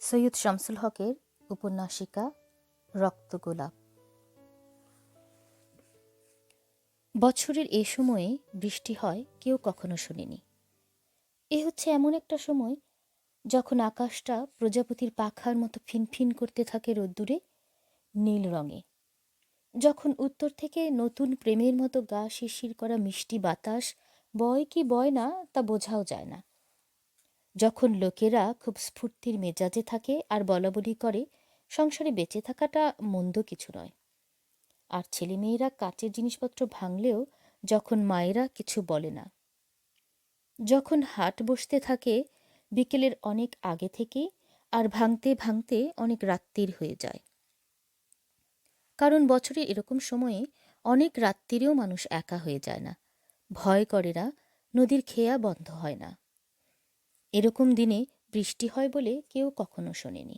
সৈয়দ শামসুল হকের উপন্যাসিকা রক্তগোলাপ। বছরের এ সময়ে বৃষ্টি হয় কেউ কখনো শোনেনি। এ হচ্ছে এমন একটা সময় যখন আকাশটা প্রজাপতির পাখার মতো ফিনফিন করতে থাকে রোদ্দুরে নীল রঙে, যখন উত্তর থেকে নতুন প্রেমের মতো গা শিরশির করা মিষ্টি বাতাস বয় কি বয় না তা বোঝাও যায় না, যখন লোকেরা খুব স্ফূর্তির মেজাজে থাকে আর বলাবলি করে সংসারে বেঁচে থাকাটা মন্দ কিছু নয়, আর ছেলেমেয়েরা কাচের জিনিসপত্র ভাঙলেও যখন মায়েরা কিছু বলে না, যখন হাট বসতে থাকে বিকেলের অনেক আগে থেকে আর ভাঙতে ভাঙতে অনেক রাত্রির হয়ে যায়। কারণ বছরের এরকম সময়ে অনেক রাত্রিরেও মানুষ একা হয়ে যায় না, ভয় করে না, নদীর খেয়া বন্ধ হয় না। এরকম দিনে বৃষ্টি হয় বলে কেউ কখনো শোনেনি।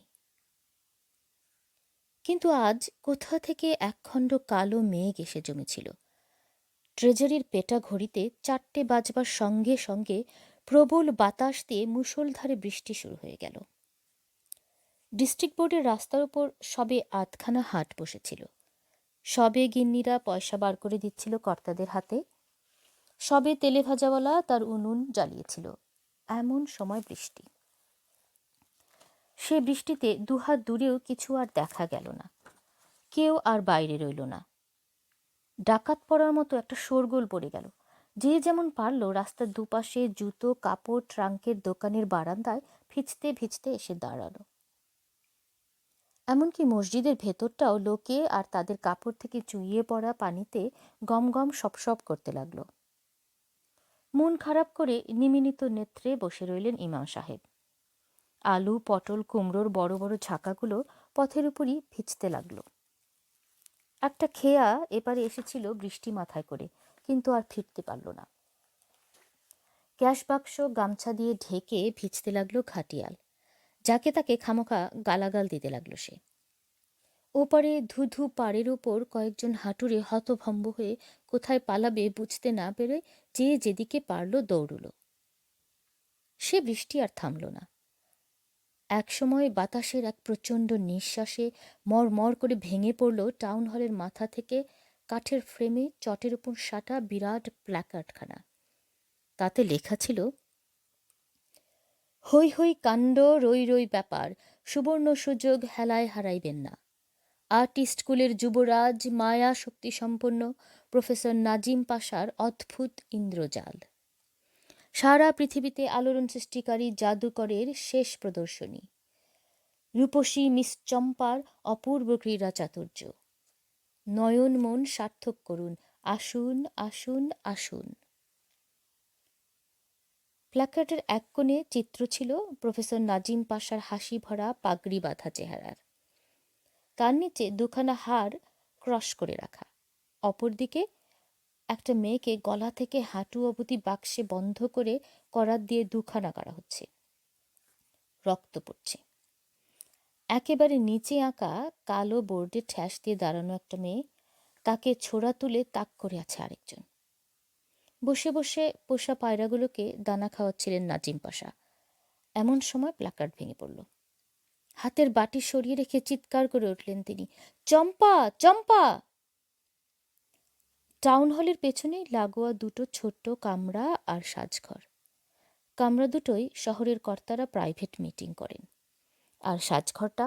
কিন্তু আজ কোথা থেকে একখণ্ড কালো মেঘ এসে জমেছিল। ট্রেজারির পেটা ঘড়িতে 4টে বাজবার সঙ্গে সঙ্গে প্রবল বাতাস দিয়ে মুষলধারে বৃষ্টি শুরু হয়ে গেল। ডিস্ট্রিক্ট বোর্ডের রাস্তার উপর সবে আধখানা হাট বসেছিল, সবে গিন্নিরা পয়সা বার করে দিচ্ছিল কর্তাদের হাতে, সবে তেলে ভাজাওয়ালা তার উনুন জ্বালিয়েছিল। এমন সময় বৃষ্টি। সে বৃষ্টিতে দুহাত দূরেও কিছু আর দেখা গেল না, কেউ আর বাইরে রইল না। ডাকাত পড়ার মতো একটা শোরগোল পড়ে গেল। যে যেমন পারল রাস্তার দুপাশে জুতো কাপড় ট্রাঙ্কের দোকানের বারান্দায় ভিজতে ভিজতে এসে দাঁড়ালো। এমনকি মসজিদের ভেতরটাও লোকে আর তাদের কাপড় থেকে চুইয়ে পড়া পানিতে গম গম সপসপ করতে লাগলো। মন খারাপ করে নিমিনিত নেত্রে বসে রইলেন ইমাম সাহেব। আলু পটল কুমড়োর বড় বড় ঝাঁকাগুলো পথের উপরই ভিজতে লাগলো। একটা খেয়া এপারে এসেছিল বৃষ্টি মাথায় করে, কিন্তু আর ফিরতে পারল না। ক্যাশ বাক্স গামছা দিয়ে ঢেকে ভিজতে লাগলো ঘাটিয়াল, যাকে তাকে খামোখা গালাগাল দিতে লাগলো সে। ওপারে ধুধু পাড়ের ওপর কয়েকজন হাঁটুরে হতভম্ব হয়ে কোথায় পালাবে বুঝতে না পেরে যে যেদিকে পারল দৌড়ল। সে বৃষ্টি আর থামল না। একসময় বাতাসের এক প্রচণ্ড নিঃশ্বাসে মর করে ভেঙে পড়ল টাউন হলের মাথা থেকে কাঠের ফ্রেমে চটের উপর সাটা বিরাট প্ল্যাকার্ডখানা। তাতে লেখা ছিল, হৈ হৈ কাণ্ড রই রই ব্যাপার, সুবর্ণ সুযোগ হেলায় হারাইবেন না। আর্টিস্টকুলের যুবরাজ মায়া শক্তিসম্পন্ন প্রফেসর নাজিম পাশার অদ্ভুত ইন্দ্রজাল। সারা পৃথিবীতে আলোড়ন সৃষ্টিকারী জাদুকরের শেষ প্রদর্শনী। রূপসী মিস চম্পার অপূর্ব ক্রীড়া চাতুর্য। নয়ন মন সার্থক করুন, আসুন আসুন আসুন। প্ল্যাকার্ডের এক কোণে চিত্র ছিল প্রফেসর নাজিম পাশার হাসি ভরা পাগড়ি বাঁধা চেহারার। তার নিচে দুখানা হাড় ক্রস করে রাখা। অপরদিকে একটা মেয়েকে গলা থেকে হাঁটু অবধি বাক্সে বন্ধ করে করাত দিয়ে দুখানা করা হচ্ছে। রক্ত পড়ছে। একেবারে নিচে আঁকা কালো বোর্ডে ঠ্যাস দিয়ে দাঁড়ানো একটা মেয়ে, তাকে ছোড়া তুলে তাক করে আছে আরেকজন। বসে বসে পোষা পায়রাগুলোকে দানা খাওয়াচ্ছিলেন নাজিম পাশা। এমন সময় প্ল্যাকার্ড ভেঙে পড়ল। হাতের বাটি সরিয়ে রেখে চিৎকার করে উঠলেন তিনি, চম্পা চম্পা! টাউন হলের পেছনে লাগোয়া দুটো ছোট্ট কামরা আর সাজঘর। কামরা দুটোই শহরের কর্তারা প্রাইভেট মিটিং করেন, আর সাজঘরটা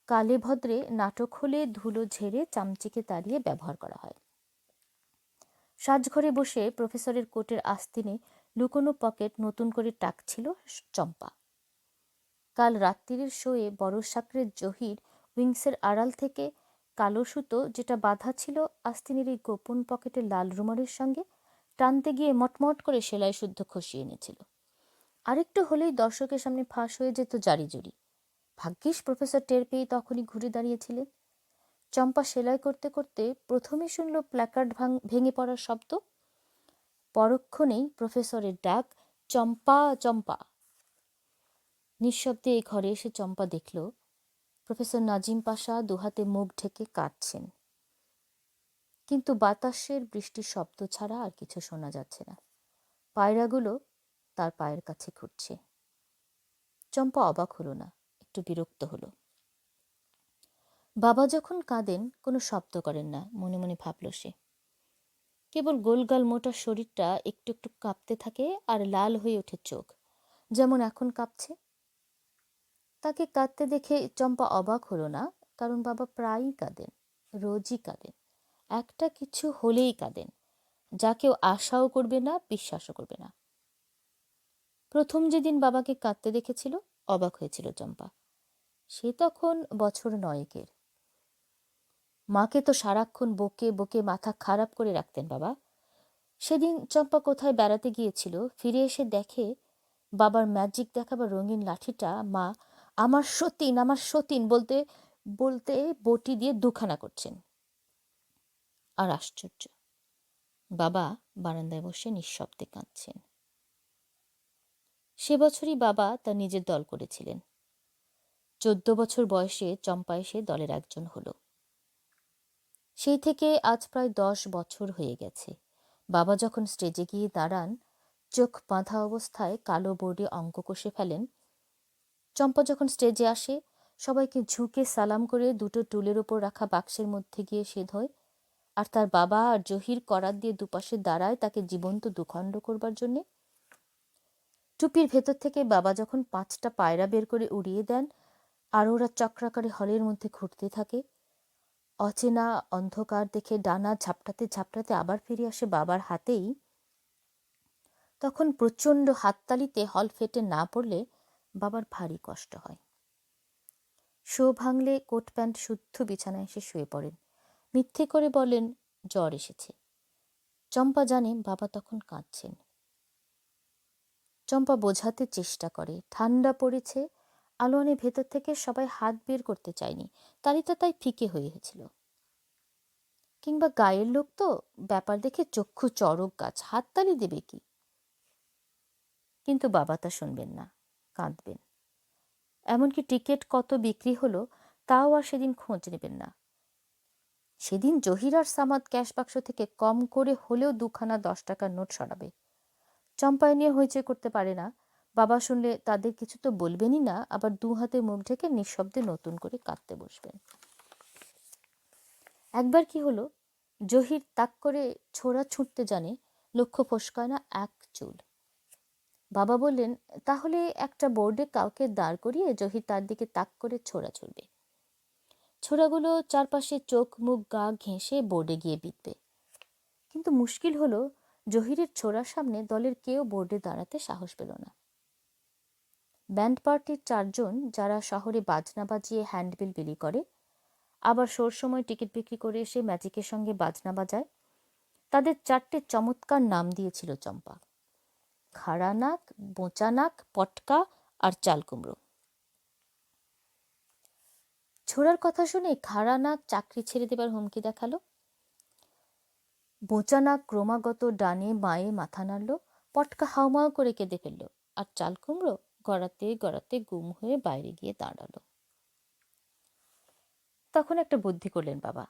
কালে ভদ্রে নাটক হলে ধুলো ঝেড়ে চামচিকে তাড়িয়ে ব্যবহার করা হয়। সাজঘরে বসে প্রফেসরের কোটের আস্তিনে লুকোনো পকেট নতুন করে টাকছিল চম্পা। কাল রাত্রির শোয়ে বড় সাকরের জহির উইংসের আড়াল থেকে কালো সুতো যেটা বাঁধা ছিল আস্তিনের এই গোপন পকেটে লাল রুমালের সঙ্গে, টানতে গিয়ে মটমট করে সেলাই শুদ্ধ খসিয়ে এনেছিল। আরেকটু হলেই দর্শকের সামনে ফাঁস হয়ে যেত জারিজুরি। ভাগ্যিস প্রফেসর টের পেয়ে তখনই ঘুরে দাঁড়িয়েছিলেন। চম্পা সেলাই করতে করতে প্রথমে শুনল প্ল্যাকার্ড ভেঙে পড়ার শব্দ। পরক্ষণেই প্রফেসরের ডাক, চম্পা চম্পা! নিঃশব্দে এই ঘরে এসে চম্পা দেখল প্রফেসর নাজিম পাশা দুহাতে মুখ ঢেকে কাঁদছেন, কিন্তু বাতাসের বৃষ্টির শব্দ ছাড়া আর কিছু শোনা যাচ্ছে না। পায়রাগুলো তার পায়ের কাছে ঘুরছে। চম্পা অবাক হলো না, একটু বিরক্ত হলো। বাবা যখন কাঁদেন কোনো শব্দ করেন না, মনে মনে ভাবল সে। কেবল গোলগাল মোটা শরীরটা একটু একটু কাঁপতে থাকে আর লাল হয়ে ওঠে চোখ, যেমন এখন কাঁপছে। তাকে কাঁদতে দেখে চম্পা অবাক হলো না, কারণ বাবা প্রায়ই কাঁদেন, রোজই কাঁদেন, একটা কিছু হলেই কাঁদেন, যা কেউ আশাও করবে না, বিশ্বাসও করবে না। প্রথম যেদিন বাবাকে কাঁদতে দেখেছিল, অবাক হয়েছিল চম্পা। সে তখন বছর 9-এর। মাকে তো সারাক্ষণ বকে বকে মাথা খারাপ করে রাখতেন বাবা। সেদিন চম্পা কোথায় বেড়াতে গিয়েছিল, ফিরে এসে দেখে বাবার ম্যাজিক দেখাবার রঙিন লাঠিটা মা আমার সতীন আমার সতীন বলতে বলতে বটি দিয়ে দুখানা করছেন। আর আশ্চর্য, বাবা বারান্দায় বসে নিঃশব্দে কাঁদছেন। সে বছরই বাবা তার নিজের দল করেছিলেন। 14 বছর বয়সে চম্পা এসে দলের একজন হলো। সেই থেকে আজ প্রায় 10 বছর হয়ে গেছে। বাবা যখন স্টেজে গিয়ে দাঁড়ান, চোখ বাঁধা অবস্থায় কালো বোর্ডে অঙ্ক কষে ফেলেন। চম্পা যখন স্টেজে আসে, সবাইকে ঝুঁকে সালাম করে দুটো টুলের ওপর রাখা বাক্সের মধ্যে গিয়ে সে ধোয়। আর তার বাবা আর জহির করাত দিয়ে দুপাশে দাঁড়ায় তাকে জীবন্ত দুখণ্ড করবার জন্যে। টুপির ভেতর থেকে বাবা যখন 5টা পায়রা বের করে উড়িয়ে দেন, আর ওরা চক্রাকারে হলের মধ্যে ঘুরতে থাকে। অচেনা অন্ধকার দেখে ডানা ঝাপটাতে ঝাপটাতে আবার ফিরে আসে বাবার হাতেই। তখন প্রচণ্ড হাততালিতে হল ফেটে না পড়লে বাবার ভারী কষ্ট হয়। শো ভাঙলে কোট প্যান্ট শুদ্ধ বিছানায় এসে শুয়ে পড়েন, মিথ্যে করে বলেন জ্বর এসেছে। চম্পা জানে বাবা তখন কাঁদছেন। চম্পা বোঝাতে চেষ্টা করে ঠান্ডা পড়েছে, আলোয়ানের ভেতর থেকে সবাই হাত বের করতে চায়নি, তালিটা তাই ফিকে হয়েছিল। কিংবা গায়ের লোক তো, ব্যাপার দেখে চক্ষু চড়ক গাছ, হাততালি দেবে কি? কিন্তু বাবা তা শুনবেন না, কাঁদবেন। এমনকি টিকিট কত বিক্রি হলো তাও আর সেদিন খোঁজ নেবেন না। সেদিন জহির আর সামাদ ক্যাশ বাক্স থেকে কম করে হলেও 2খানা 10 টাকার নোট সরাবে। চম্পায় নিয়ে হইচই করতে পারে না। বাবা শুনলে তাদের কিছু তো বলবেনই না, আবার 2 হাতে মুখ ঢেকে নিঃশব্দে নতুন করে কাঁদতে বসবেন। একবার কি হলো, জহির তাক করে ছোড়া ছুটতে জানে, লক্ষ্য ফসকায় না এক চুল। বাবা বললেন, তাহলে একটা বোর্ডে কাউকে দাঁড় করিয়ে জহির তার দিকে তাক করে ছোড়া ছুড়বে। ছোড়াগুলো চারপাশে চোখ মুখ গা ঘেঁষে বোর্ডে গিয়ে বিঁধবে। কিন্তু মুশকিল হলো, জহিরের ছোড়ার সামনে দলের কেউ বোর্ডে দাঁড়াতে সাহস পেল না। ব্যান্ড পার্টির 4 জন, যারা শহরে বাজনা বাজিয়ে হ্যান্ডবিল বিলি করে, আবার শোর সময় টিকিট বিক্রি করে এসে ম্যাজিকের সঙ্গে বাজনা বাজায়, তাদের 4টে চমৎকার নাম দিয়েছিল চম্পা: খাড়া নাক, বোঁচা নাক, পটকা আর চাল কুমড়ো। ছোড়ার কথা শুনে খাড়া নাক চাকরি ছেড়ে দেবার হুমকি দেখালো। বোঁচা নাক ক্রমাগত ডানে বাঁয়ে মাথা নাড়ল, পটকা হাউমাউ করে কেঁদে ফেলল, আর চাল কুমড়ো গড়াতে গড়াতে গুম হয়ে বাইরে গিয়ে দাঁড়ালো। তখন একটা বুদ্ধি করলেন বাবা।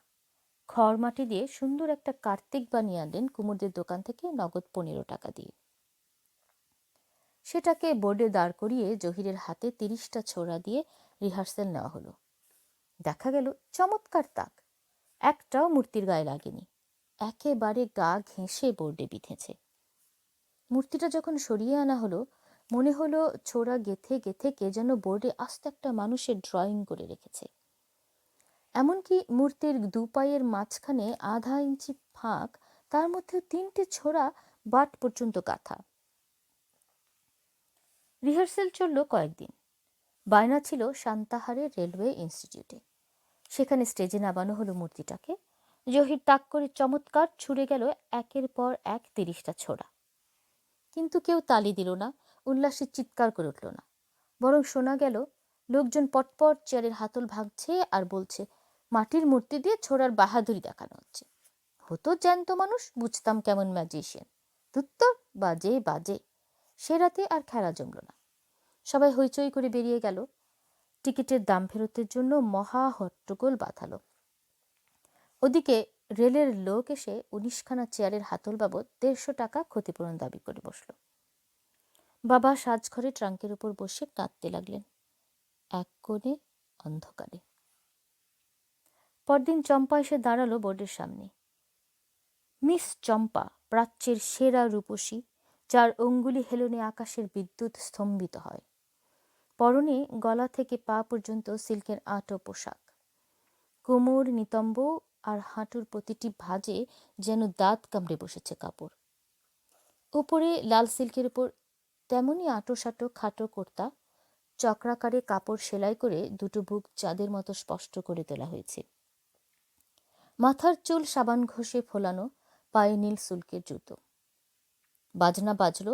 খড় মাটি দিয়ে সুন্দর একটা কার্তিক বানিয়ে আনলেন কুমুরদের দোকান থেকে নগদ 15 টাকা দিয়ে। সেটাকে বোর্ডে দাঁড় করিয়ে জহিরের হাতে 30টা ছোড়া দিয়ে রিহার্সেল নেওয়া হলো। দেখা গেল চমৎকার তাক, একটাও মূর্তির গায়ে লাগেনি, একেবারে গা ঘেঁষে বোর্ডে বিঁধেছে। মূর্তিটা যখন সরিয়ে আনা হলো, মনে হলো ছোড়া গেথে গেথে কে যেন বোর্ডে আস্ত একটা মানুষের ড্রয়িং করে রেখেছে। এমনকি মূর্তির 2 পায়ের মাঝখানে আধা ইঞ্চি ফাঁক, তার মধ্যে 3টে ছোড়া বাট পর্যন্ত গাঁথা। রিহার্সেল চলল কয়েকদিন। বায়না ছিল সান্তাহারে রেলওয়ে ইনস্টিটিউটে। সেখানে স্টেজে নামানো হলো মূর্তিটাকে। জহির তাক করে চমৎকার ছুড়ে গেল একের পর এক 30টা ছোড়া। কিন্তু কেউ তালি দিল না, উল্লাসে চিৎকার করে উঠল না। বরং শোনা গেল লোকজন পটপট চেয়ারের হাতল ভাঙছে আর বলছে, মাটির মূর্তি দিয়ে ছোড়ার বাহাদুরি দেখানো হচ্ছে। হতো জ্যান্ত মানুষ, বুঝতাম কেমন ম্যাজিশিয়ান। ধুত্তর, বাজে বাজে। সে রাতে আর খেলা জমল না। সবাই হইচই করে বেরিয়ে গেল। টিকিটের দাম ফেরতের জন্য মহা হট্টগোল বাঁধালো। ওদিকে রেলের লোক এসে 19খানা চেয়ারের হাতল বাবদ 150 টাকা ক্ষতিপূরণ দাবি করে বসল। বাবা সাজঘরে ট্রাঙ্কের উপর বসে কাঁদতে লাগলেন। এক কোণে অন্ধকারে। পরদিন চম্পা এসে দাঁড়ালো বোর্ডের সামনে। মিস চম্পা, প্রাচ্যের সেরা রূপসী, যার অঙ্গুলি হেলনে আকাশের বিদ্যুৎ স্তম্ভিত হয়। পরনে গলা থেকে পা পর্যন্ত সিল্কের আঁটো পোশাক, কোমর, নিতম্ব আর হাঁটুর প্রতিটি ভাঁজে যেন দাঁত কামড়ে বসেছে কাপড়। উপরে লাল সিল্কের উপর তেমনই আঁটো-সাঁটো খাটো কর্তা, চক্রাকারে কাপড় সেলাই করে দুটো বুক চাঁদের মতো স্পষ্ট করে তোলা হয়েছে। মাথার চুল সাবান ঘষে ফোলানো, পায়ে নীল সুলকের জুতো। বাজনা বাজলো,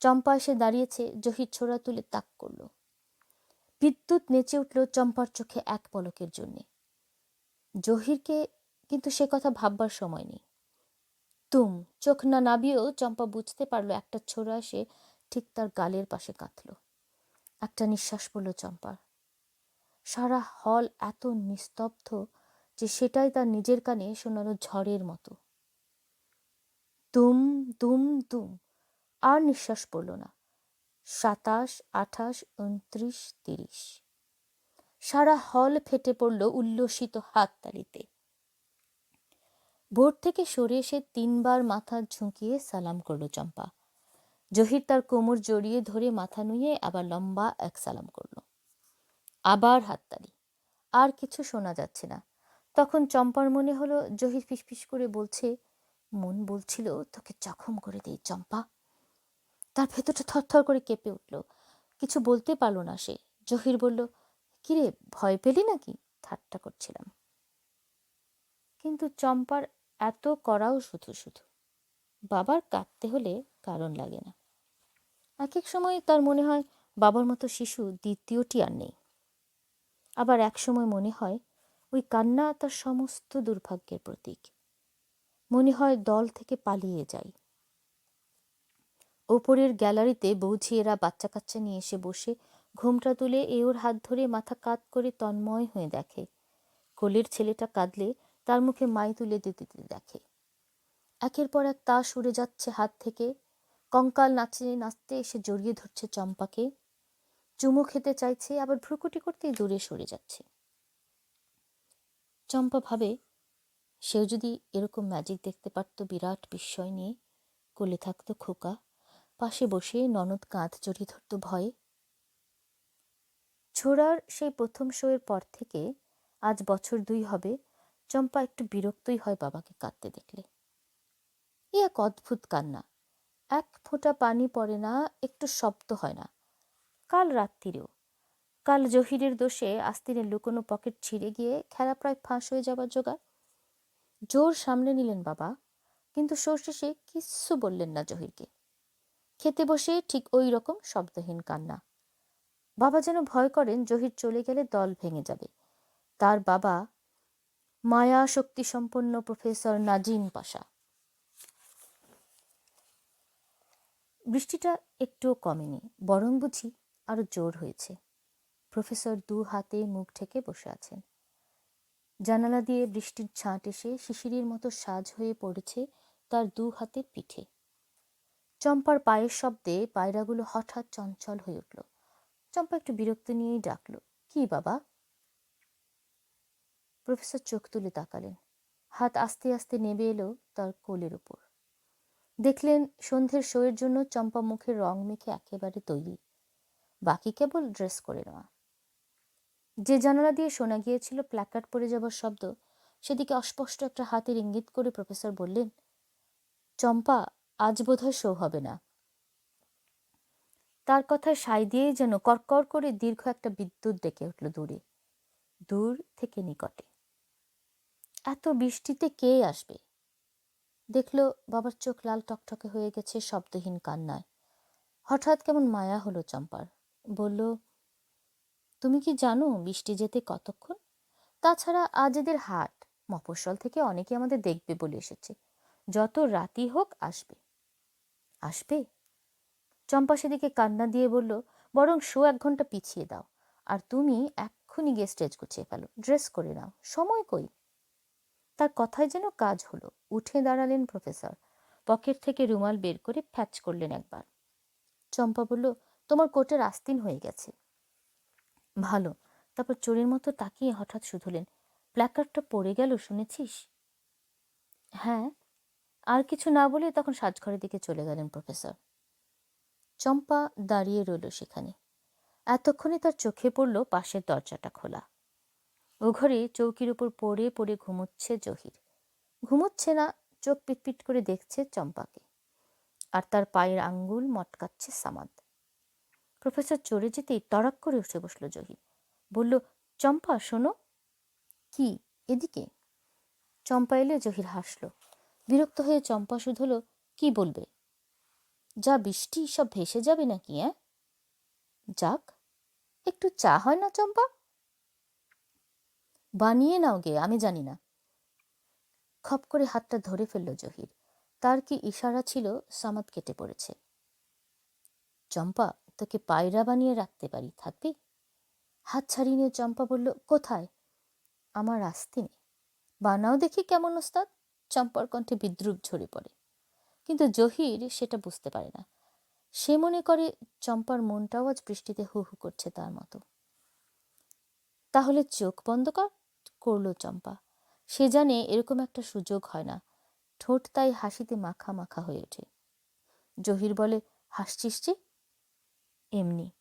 চম্পা এসে দাঁড়িয়েছে, জহির ছোড়া তুলে তাক করল। বিদ্যুৎ নেচে উঠল চম্পার চোখে এক পলকের জন্যে। জহিরকে কিন্তু সে কথা ভাববার সময় নেই। তুম চোখ না নাবিয়েও চম্পা বুঝতে পারল একটা ছোড়া এসে ঠিক তার গালের পাশে কাঁথল। একটা নিঃশ্বাস পড়ল চম্পার। সারা হল এত নিস্তব্ধ যে সেটাই তার নিজের কানে শোনালো ঝড়ের মতো। তুম তুম তুম, আর নিঃশ্বাস পড়ল না। 27, 28, 29, 30। সারা হল ফেটে পড়ল উল্লসিত হাততালিতে। বোর্ড থেকে সরে এসে 3 বার মাথা ঝুঁকিয়ে সালাম করল চম্পা। জহির তার কোমর জড়িয়ে ধরে মাথা নুয়ে আবার লম্বা এক সালাম করল। আবার হাততালি। আর কিছু শোনা যাচ্ছে না। তখন চম্পার মনে হলো জহির ফিসফিস করে বলছে, মন বলছিল তোকে জখম করে দেই চম্পা। তার ভেতরটা থরথর করে কেঁপে উঠল। কিছু বলতে পারল না সে। জহির বলল, কিরে ভয় পেলি নাকি? ঠাট্টা করছিলাম। কিন্তু চম্পার এত করাও শুধু শুধু। বাবার কাঁদতে হলে কারণ লাগে না। এক এক সময় তার মনে হয় বাবার মতো শিশু দ্বিতীয়টি আর নেই। আবার এক সময় মনে হয় ওই কান্না তার সমস্ত দুর্ভাগ্যের প্রতীক। মনে হয় দল থেকে পালিয়ে যাই। ওপরের গ্যালারিতে বৌঝিয়েরা বাচ্চা কাচ্চা নিয়ে এসে বসে ঘোমটা তুলে এ ওর হাত ধরে মাথা কাত করে তন্ময় হয়ে দেখে। কোলের ছেলেটা কাঁদলে তার মুখে মাই তুলে দিতে দেখে। একের পর এক তাস উড়ে যাচ্ছে হাত থেকে। কঙ্কাল নাচতে নাচতে এসে জড়িয়ে ধরছে চম্পাকে। চুমু খেতে চাইছে, আবার ভ্রুকুটি করতেই দূরে সরে যাচ্ছে। চম্পা ভাবে, সেও যদি এরকম ম্যাজিক দেখতে পারত বিরাট বিস্ময় নিয়ে। কোলে থাকতো খোকা, পাশে বসে ননদ কাঁধ জড়িয়ে ধরত ভয়ে। ছোড়ার সেই প্রথম শোয়ের পর থেকে আজ বছর 2 হবে, চম্পা একটু বিরক্তই হয় বাবাকে কাঁদতে দেখলে। এ এক অদ্ভুত কান্না। এক ফোঁটা পানি পড়ে না, একটু শব্দ হয় না। কাল রাত্রিরেও। কাল জহিরের দোষে আস্তিনের লুকোনো পকেট ছিঁড়ে গিয়ে খেলা প্রায় ফাঁস হয়ে যাবার জোগাড়। জোর সামলে নিলেন বাবা, কিন্তু শেষে কিচ্ছু বললেন না জহিরকে। খেতে বসে ঠিক ওই রকম শব্দহীন কান্না। বাবা যেন ভয় করেন জহির চলে গেলে দল ভেঙে যাবে। তার বাবা মায়া শক্তিসম্পন্ন প্রফেসর নাজিম পাশা। বৃষ্টিটা একটুও কমেনি, বরং বুঝি আরো জোর হয়েছে। প্রফেসর 2 হাতে মুখ ঢেকে বসে আছেন। জানালা দিয়ে বৃষ্টির ছাঁট এসে শিশিরের মতো সাজ হয়ে পড়েছে তার 2 হাতের পিঠে। চম্পার পায়ের শব্দে পায়রাগুলো হঠাৎ চঞ্চল হয়ে উঠল। চম্পা একটু বিরক্ত নিয়েই ডাকলো, কি বাবা? প্রফেসর চোখ তুলে তাকালেন। হাত আস্তে আস্তে নেমে এলো তার কোলের উপর। দেখলেন সন্ধ্যের শোয়ের জন্য চম্পা মুখের রং মেখে একেবারে তৈরি, বাকি কেবল ড্রেস করে নেওয়া। যে জানালা দিয়ে শোনা গিয়েছিল প্ল্যাকার্ড পড়ে যাবার শব্দ, সেদিকে অস্পষ্ট একটা হাতের ইঙ্গিত করে প্রফেসর বললেন, চম্পা, আজ বোধহয় শো হবে না। তার কথায় সাই দিয়েই যেন করকর করে দীর্ঘ একটা বিদ্যুৎ ডেকে উঠল দূরে, দূর থেকে নিকটে। এত বৃষ্টিতে কে আসবে? দেখল বাবার চোখ লাল টকটকে হয়ে গেছে শব্দহীন কান্নায়। হঠাৎ কেমন মায়া হলো চম্পার। বলল, তুমি কি জানো বৃষ্টি যেতে কতক্ষণ? তাছাড়া আজ এদের হাট, মফস্বল থেকে অনেকে আমাদের দেখবে বলে এসেছে। যত রাতই হোক আসবে। আসবে? চম্পা সেদিকে কান্না দিয়ে বলল, বরং শো 1 ঘন্টা পিছিয়ে দাও। আর তুমি এক্ষুনি গিয়ে স্টেজ গুছিয়ে ফেলো, ড্রেস করে নাও, সময় কই? তার কথায় যেন কাজ হলো। উঠে দাঁড়ালেন প্রফেসর। পকেট থেকে রুমাল বের করে ফ্যাচ করলেন একবার। চম্পা বলল, তোমার কোটের আস্তিন হয়ে গেছে। ভালো। তারপর চোরের মতো তাকিয়ে হঠাৎ শুধলেন, প্ল্যাকার্ডটা পড়ে গেল শুনেছিস? হ্যাঁ। আর কিছু না বলে তখন সাজঘরের দিকে চলে গেলেন প্রফেসর। চম্পা দাঁড়িয়ে রইল সেখানে। এতক্ষণে তার চোখে পড়ল পাশের দরজাটা খোলা। ও ঘরে চৌকির উপর পড়ে পড়ে ঘুমোচ্ছে জহির। ঘুমোচ্ছে না, চোখ পিটপিট করে দেখছে চম্পাকে, আর তার পায়ের আঙ্গুল মটকাচ্ছে সামাদ। প্রফেসর চলে যেতেই তড়াক করে উঠে বসল জহির। বলল, চম্পা শোনো। কি? এদিকে। চম্পা এলে জহির হাসল। বিরক্ত হয়ে চম্পা শুধল, কি বলবে? যা বৃষ্টি, সব ভেসে যাবে নাকি? যাক, একটু চা হয় না চম্পা? বানিয়ে নাও গে, আমি জানি না। খপ করে হাতটা ধরে ফেলল জহির। তার কি ইশারা ছিল সামাদ কেটে পড়েছে। চম্পা, তোকে পায়রা বানিয়ে রাখতে পারি, থাকবি? হাত ছাড়িয়ে নিয়ে চম্পা বলল, কোথায়? আমার আসতে নেই। বানাও দেখি কেমন ওস্তাদ। চম্পার কণ্ঠে বিদ্রুপ ঝরে পড়ে। কিন্তু জহির সেটা বুঝতে পারে না। সে মনে করে চম্পার মনটাও আজ বৃষ্টিতে হু হু করছে তার মতো। তাহলে চোখ বন্ধ কর, করল চম্পা। সে জানে এরকম একটা সুযোগ হয় না। ঠোঁট তাই হাসিতে মাখা মাখা হয়ে ওঠে। জহির বলে, হাসছিস যে? এমনি।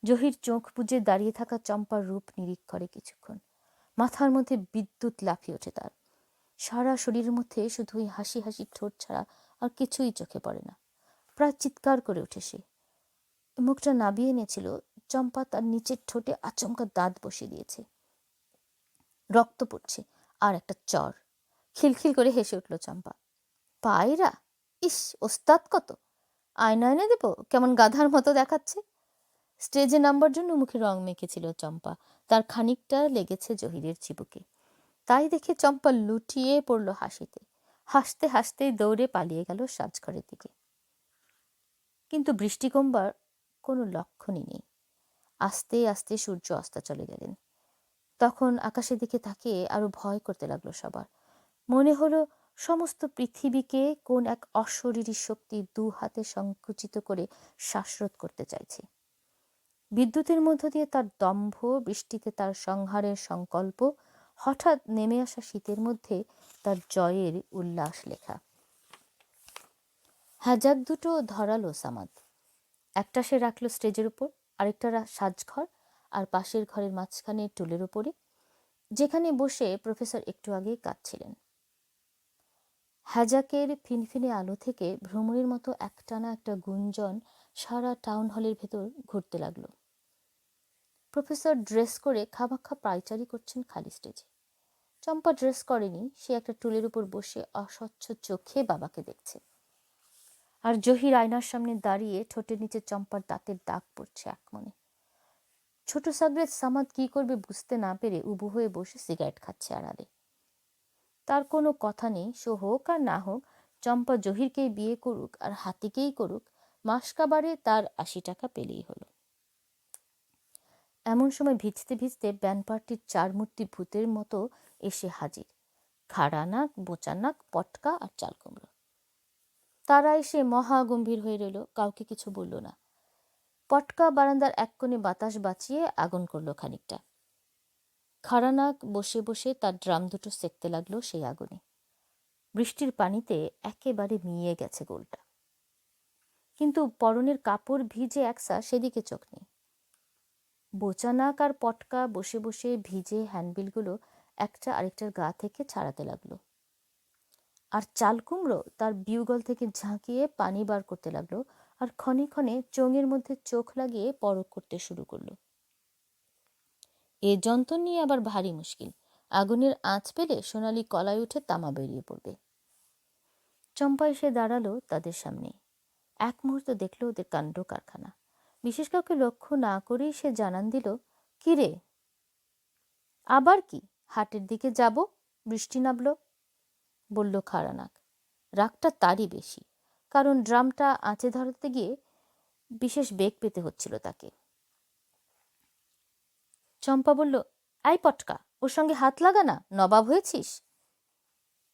জহির চোখ বুজে দাঁড়িয়ে থাকা চম্পার রূপ নিরীক্ষ করে কিছুক্ষণ। মাথার মধ্যে বিদ্যুৎ লাফিয়ে ওঠে তার। সারা শরীরের মধ্যে শুধু ওই হাসি হাসি ঠোঁট ছাড়া আর কিছুই চোখে পড়ে না। প্রায় চিৎকার করে ওঠে সে। মুখটা নাবিয়ে এনেছিল। চম্পা তার নিচের ঠোঁটে আচমকা দাঁত বসিয়ে দিয়েছে। রক্ত পড়ছে। আর একটা চর। খিলখিল করে হেসে উঠল চম্পা। পায়রা? ইস, ওস্তাদ কত! আয়না এনে দেবো, কেমন গাধার মতো দেখাচ্ছে। স্টেজে নামবার জন্য মুখে রং মেখেছিল চম্পা। তার খানিকটা লেগেছে জহিরের চিবুকে। তাই দেখে চম্পা লুটিয়ে পড়ল হাসিতে। হাসতে হাসতেই দৌড়ে পালিয়ে গেল সাজঘরের দিকে। কিন্তু বৃষ্টি কমবার কোনো লক্ষণই নেই। আস্তে আস্তে সূর্য অস্ত চলে গেলেন। তখন আকাশের দিকে তাকিয়ে আরো ভয় করতে লাগলো সবার। মনে হলো সমস্ত পৃথিবীকে কোন এক অশরীরী শক্তি দু হাতে সংকুচিত করে শ্বাসরোধ করতে চাইছে। বিদ্যুতের মধ্য দিয়ে তার দম্ভ, বৃষ্টিতে তার সংহারের সংকল্প, হঠাৎ নেমে আসা শীতের মধ্যে তার জয়ের উল্লাস লেখা। হ্যাজাক দুটো ধরালো সামাদ। একটা সে রাখলো স্টেজের উপর, আরেকটা সাজঘর আর পাশের ঘরের মাঝখানে টুলের উপরে, যেখানে বসে প্রফেসর একটু আগেই কাঁদছিলেন। হ্যাজাকের ফিনফিনে আলো থেকে ভ্রমরের মতো একটানা একটা গুঞ্জন সারা টাউন হলের ভেতর ঘুরতে লাগলো। প্রফেসর ড্রেস করে খামাখা পায়চারি করছেন খালি স্টেজে। চম্পা ড্রেস করেনি, সে একটা টুলের উপর বসে অস্বচ্ছ চোখে বাবাকে দেখছে। আর জহির আয়নার সামনে দাঁড়িয়ে ঠোঁটের নিচে চম্পার দাঁতের দাগ পড়ছে একমনে। ছোট সাগরেদ সামাদ কি করবে বুঝতে না পেরে উবু হয়ে বসে সিগারেট খাচ্ছে আড়ালে। তার কোনো কথা নেই, সে হোক আর না হোক, চম্পা জহিরকেই বিয়ে করুক আর হাতিকেই করুক, মাসকাবারে তার ৮০ টাকা পেলেই হলো। এমন সময় ভিজতে ভিজতে ব্যান্ড পার্টির ৪ মূর্তি ভূতের মতো এসে হাজির। খাড়া নাক, বোচা নাক, পটকা আর চাল কুমড়ো। তারা এসে মহা গম্ভীর হয়ে রইল, কাউকে কিছু বলল না। পটকা বারান্দার এক কোণে বাতাস বাঁচিয়ে আগুন করলো খানিকটা। খাড়া নাক বসে বসে তার ড্রাম দুটো সেঁকতে লাগলো সেই আগুনে। বৃষ্টির পানিতে একেবারে মিয়ে গেছে গোলটা। কিন্তু পরনের কাপড় ভিজে একসা, সেদিকে চোখ নেই। বোচা নাক আর পটকা বসে বসে ভিজে হ্যান্ডবিলগুলো একটা আরেকটার গা থেকে ছাড়াতে লাগলো। আর চাল কুমড়ো তার বিউগল থেকে ঝাঁকিয়ে পানি বার করতে লাগলো আর ক্ষণে ক্ষণে চোঙের মধ্যে চোখ লাগিয়ে পরক করতে শুরু করলো। এ যন্ত্র নিয়ে আবার ভারী মুশকিল। আগুনের আঁচ পেলে সোনালি কলায় উঠে তামা বেরিয়ে পড়বে। চম্পা এসে দাঁড়ালো তাদের সামনে। এক মুহূর্ত দেখলো ওদের কাণ্ড কারখানা। বিশেষ কাউকে লক্ষ্য না করেই সে জানান দিল, কি রে? আবার কি? হাটের দিকে যাব, বৃষ্টি নামলো, বলল খাড়ানাক। রাগটা তারই বেশি, কারণ ড্রামটা আঁচে ধরাতে গিয়ে বিশেষ বেগ পেতে হচ্ছিল তাকে। চম্পা বলল, আই পটকা, ওর সঙ্গে হাত লাগা না, নবাব হয়েছিস।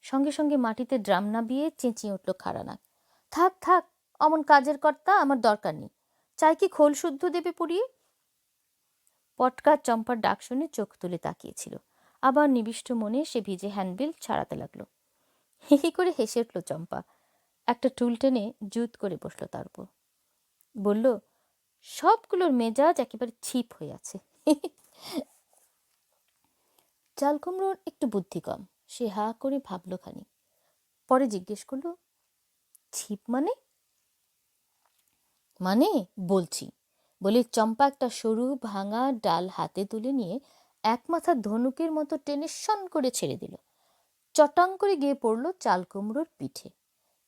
সঙ্গে সঙ্গে মাটিতে ড্রাম নাবিয়ে চেঁচিয়ে উঠল খাড়ানাক, থাক থাক, অমন কাজের কর্তা আমার দরকার নেই। চাই কি খোল শুদ্ধ দেবে পুড়িয়ে? পটকা চম্পার ডাক শুনে চোখ তুলে তাকিয়েছিল। আবার নিবিষ্ট মনে সে ভিজে হ্যান্ডবিল ছাড়াতে লাগলো। হি করে হেসে উঠল চম্পা। একটা টুল টেনে জুত করে বসলো তার উপর। বলল, সবগুলোর মেজাজ একেবারে ছিপ হয়ে আছে। চালকুমড়োর একটু বুদ্ধি কম। সে হা করে ভাবল খানি, পরে জিজ্ঞেস করলো, ছিপ মানে? মানে বলছি, বলে চম্পা একটা সরু ভাঙা ডাল হাতে তুলে নিয়ে এক মাথা ধনুকের মতো টেনে শন করে ছেড়ে দিল। চটাং করে গিয়ে পড়ল চালকুমড়োর পিঠে।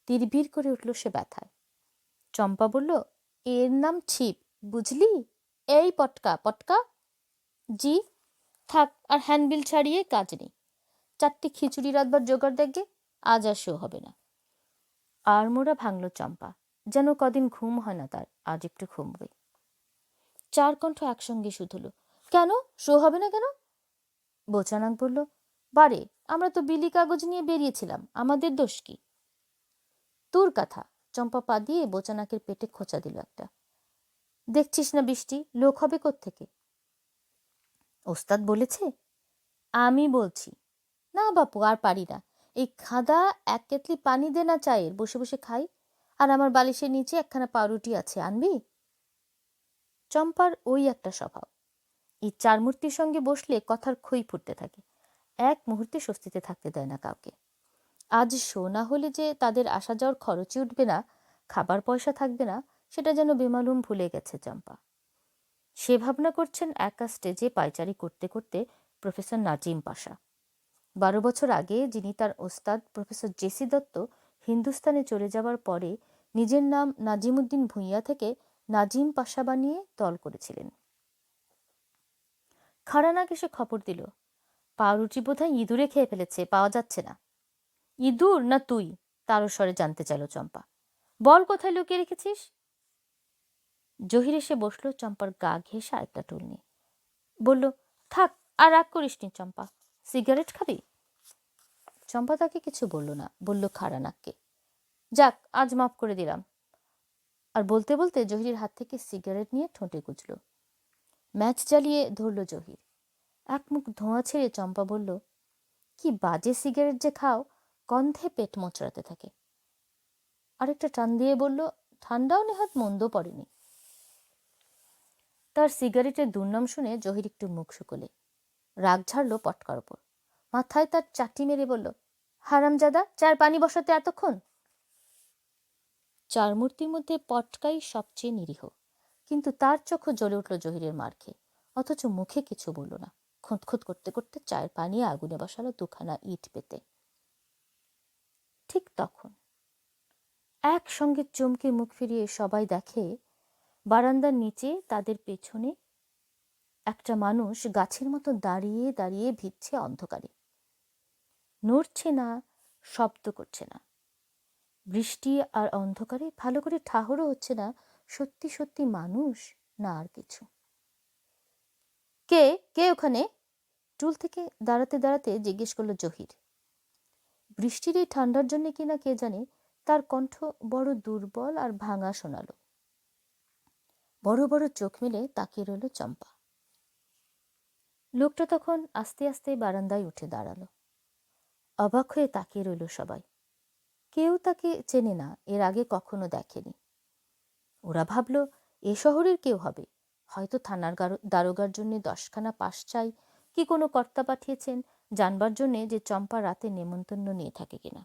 তিরবির করে উঠল সে ব্যথায়। চম্পা বলল, এর নাম ছিপ, বুঝলি? এই পটকা পটকা। জি। থাক, আর হ্যান্ডবিল ছাড়িয়ে কাজ নেই। 4টে খিচুড়ি রাতবার জোগাড় দেখবে, আজ আর শো হবে না। আড়মোড়া ভাঙল চম্পা, যেন কদিন ঘুম হয় না তার, আজ একটু ঘুমবে। 4 কণ্ঠ একসঙ্গে শুধল, কেন শো হবে না কেন? বোচানাক বলল, বারে, আমরা তো বিলি কাগজ নিয়ে বেরিয়েছিলাম, আমাদের দোষ কি? তোর কথা। চম্পা পা দিয়ে বোচানাকের পেটে খোঁচা দিল একটা। দেখছিস না বৃষ্টি, লোক হবে কোত্থেকে? ওস্তাদ বলেছে? আমি বলছি। না বাপু, আর পারি না। এই খাদা 1 কেতলি পানি দে না চায়ের, বসে বসে খাই। আর আমার বালিশের নিচে একখানা পাউরুটি আছে, আনবি? চম্পার ওই একটা স্বভাব, এই চারমূর্তির সঙ্গে বসলে কথার খই ফুটতে থাকে, এক মুহূর্তে স্বস্তিতে থাকতে দেয় না কাউকে। আজ শো না হলে যে তাদের আসা যাওয়ার খরচই উঠবে না, খাবার পয়সা থাকবে না, সেটা যেন বেমালুম ভুলে গেছে চম্পা। সে ভাবনা করছেন একা স্টেজে পায়চারি করতে করতে প্রফেসর নাজিম পাশা। 12 বছর আগে যিনি তার ওস্তাদ প্রফেসর জেসি দত্ত হিন্দুস্তানে চলে যাওয়ার পরে নিজের নাম নাজিমুদ্দিন ভূঁইয়া থেকে নাজিম পাশা বানিয়ে দল করেছিলেন। খাড়ানাক এসে খবর দিল, পাউরুটি বোধহয় ইঁদুরে খেয়ে ফেলেছে, পাওয়া যাচ্ছে না। ইঁদুর না তুই? তারও স্বরে জানতে চাইল চম্পা। বল, কোথায় লুকিয়ে রেখেছিস? জহির এসে বসলো চম্পার গা ঘেঁষে আরেকটা টুল নিয়ে। বলল, থাক, আর রাগ করিস নি চম্পা, সিগারেট খাবি? চম্পা তাকে কিছু বলল না, বলল খাড়ানাককে, যাক, আজ মাফ করে দিলাম। আর বলতে বলতে জহিরের হাত থেকে সিগারেট নিয়ে ঠোঁটে গুজল। ম্যাচ জ্বালিয়ে ধরল জহির। এক মুখ ধোঁয়া ছেড়ে চম্পা বলল, কি বাজে সিগারেট যে খাও, গন্ধে পেট মোচড়াতে থাকে। আরেকটা টান দিয়ে বলল, ঠান্ডাও নেহাত মন্দ পড়েনি। তার সিগারেটের দুর্নাম শুনে জহির একটু মুখ শুকোলে। রাগ ঝাড়ল পটকার ওপর। মাথায় তার চাটি মেরে বলল, হারামজাদা, চার পানি বসাতে এতক্ষণ? চার মূর্তির মধ্যে পটকাই সবচেয়ে নিরীহ, কিন্তু তার চোখও জ্বলে উঠল জহিরের মার খেয়ে, অথচ মুখে কিছু বলল না। খুঁতখুত করতে করতে চায়ের পানি আগুনে বসালো 2খানা ইট পেতে। ঠিক তখন একসঙ্গে চমকে মুখ ফিরিয়ে সবাই দেখে বারান্দার নিচে তাদের পেছনে একটা মানুষ গাছের মতো দাঁড়িয়ে দাঁড়িয়ে ভিজছে অন্ধকারে, নড়ছে না, শব্দ করছে না। বৃষ্টি আর অন্ধকারে ভালো করে ঠাহরও হচ্ছে না সত্যি সত্যি মানুষ না আর কিছু। কে কে ওখানে? টুল থেকে দাঁড়াতে দাঁড়াতে জিজ্ঞেস করলো জহির। বৃষ্টির এই ঠান্ডার জন্য কিনা কে জানে, তার কণ্ঠ বড় দুর্বল আর ভাঙা শোনালো। বড় বড় চোখ মেলে তাকিয়ে রইল চম্পা। লোকটা তখন আস্তে আস্তে বারান্দায় উঠে দাঁড়ালো। অবাক হয়ে তাকিয়ে রইল সবাই। কেউ তাকে চেনে না, এর আগে কখনো দেখেনি। ওরা ভাবল এ শহরের কেউ হবে, হয়তো থানার দারোগার জন্য 10খানা পাস চাই, কি কোনো কর্তা পাঠিয়েছেন জানবার জন্যে যে চম্পা রাতে নেমন্তন্ন নিয়ে থাকে কিনা।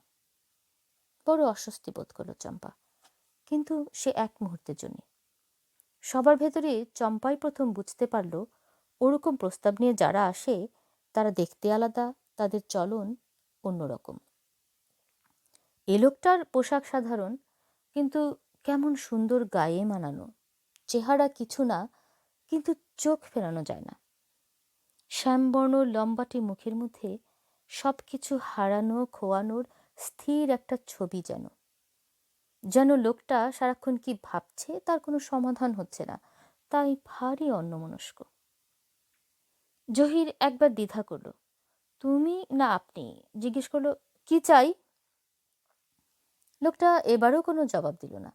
বড় অস্বস্তি বোধ করল চম্পা, কিন্তু সে এক মুহূর্তের জন্য। সবার ভেতরে চম্পাই প্রথম বুঝতে পারল ওরকম প্রস্তাব নিয়ে যারা আসে তারা দেখতে আলাদা, তাদের চলন অন্যরকম। এ লোকটার পোশাক সাধারণ, কিন্তু কেমন সুন্দর গায়ে মানানো। চেহারা কিছু না, কিন্তু চোখ ফেরানো যায় না। শ্যামবর্ণ লম্বাটে মুখের মধ্যে সব কিছু হারানো খোয়ানোর স্থির একটা ছবি, যেন যেন লোকটা সারাক্ষণ কি ভাবছে তার কোনো সমাধান হচ্ছে না, তাই ভারী অন্যমনস্ক। জহির একবার দ্বিধা করলো, তুমি না আপনি? জিজ্ঞেস করলো, কি চাই? লোকটা এবারও কোনো জবাব দিল না।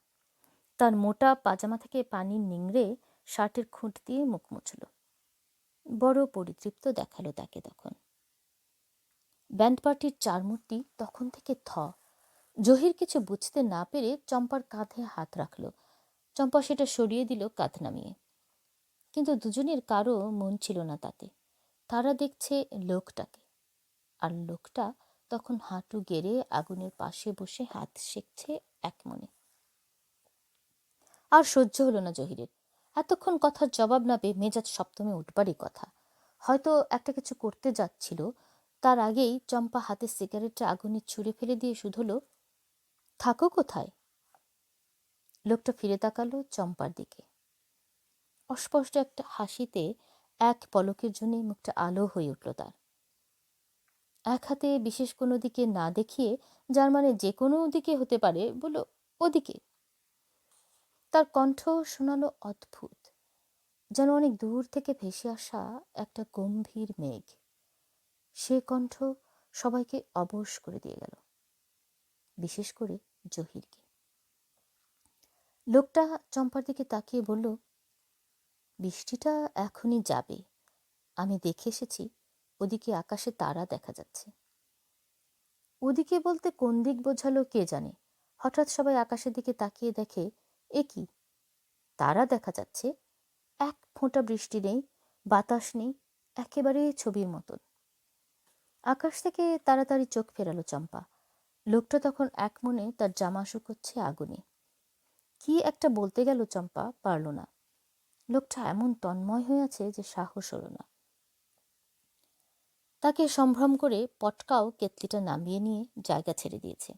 তার মোটা পাজামা থেকে পানি নিংড়ে শার্টের খুঁট দিয়ে মুখ মুছল। বড় পরিতৃপ্ত দেখালো তাকে তখন। ব্যান্ড পার্টির চারমূর্তি তখন থেকে জহির কিছু বুঝতে না পেরে চম্পার কাঁধে হাত রাখল। চম্পা সেটা সরিয়ে দিল কাঁধ নামিয়ে। কিন্তু দুজনের কারো মন ছিল না তাতে। তারা দেখছে লোকটাকে, আর লোকটা তখন হাঁটু গেড়ে আগুনের পাশে বসে হাত সেঁকছে এক মনে। আর সহ্য হলো না জহিরের। এতক্ষণ কথার জবাব না পেয়ে মেজাজ সপ্তমে উঠবারই কথা। হয়তো একটা কিছু করতে যাচ্ছিল, তার আগেই চম্পা হাতে সিগারেটটা আগুনে ছুঁড়ে ফেলে দিয়ে শুধল, থাকো কোথায়? লোকটা ফিরে তাকালো চম্পার দিকে। অস্পষ্ট একটা হাসিতে এক পলকের জন্য মুখটা আলো হয়ে উঠল তার। এক হাতে বিশেষ কোনো দিকে না দেখিয়ে, যার মানে যে কোনো দিকে হতে পারে, বলল, ওদিকে। তার কণ্ঠ শোনালো অদ্ভুত, যেন অনেক দূর থেকে ভেসে আসা একটা গম্ভীর মেঘ। সে কণ্ঠ সবাইকে অবশ করে দিয়ে গেল, বিশেষ করে জহিরকে। লোকটা চম্পার দিকে তাকিয়ে বলল, বৃষ্টিটা এখনই যাবে। আমি দেখে এসেছি, ওদিকে আকাশে তারা দেখা যাচ্ছে। ওদিকে বলতে কোন দিক বোঝালো কে জানে। হঠাৎ সবাই আকাশের দিকে তাকিয়ে দেখে, এ কি, তারা দেখা যাচ্ছে। এক ফোঁটা বৃষ্টি নেই, বাতাস নেই, একেবারে ছবির মতন। আকাশ থেকে তাড়াতাড়ি চোখ ফেরালো চম্পা। লোকটা তখন এক মনে তার জামা শুকোচ্ছে আগুনে। কি একটা বলতে গেল চম্পা, পারল না। লোকটা এমন তন্ময় হয়ে আছে যে সাহস হলো না। তাকে সম্ভ্রম করে পটকাও কেতলিটা নামিয়ে নিয়ে জায়গা ছেড়ে দিয়েছে।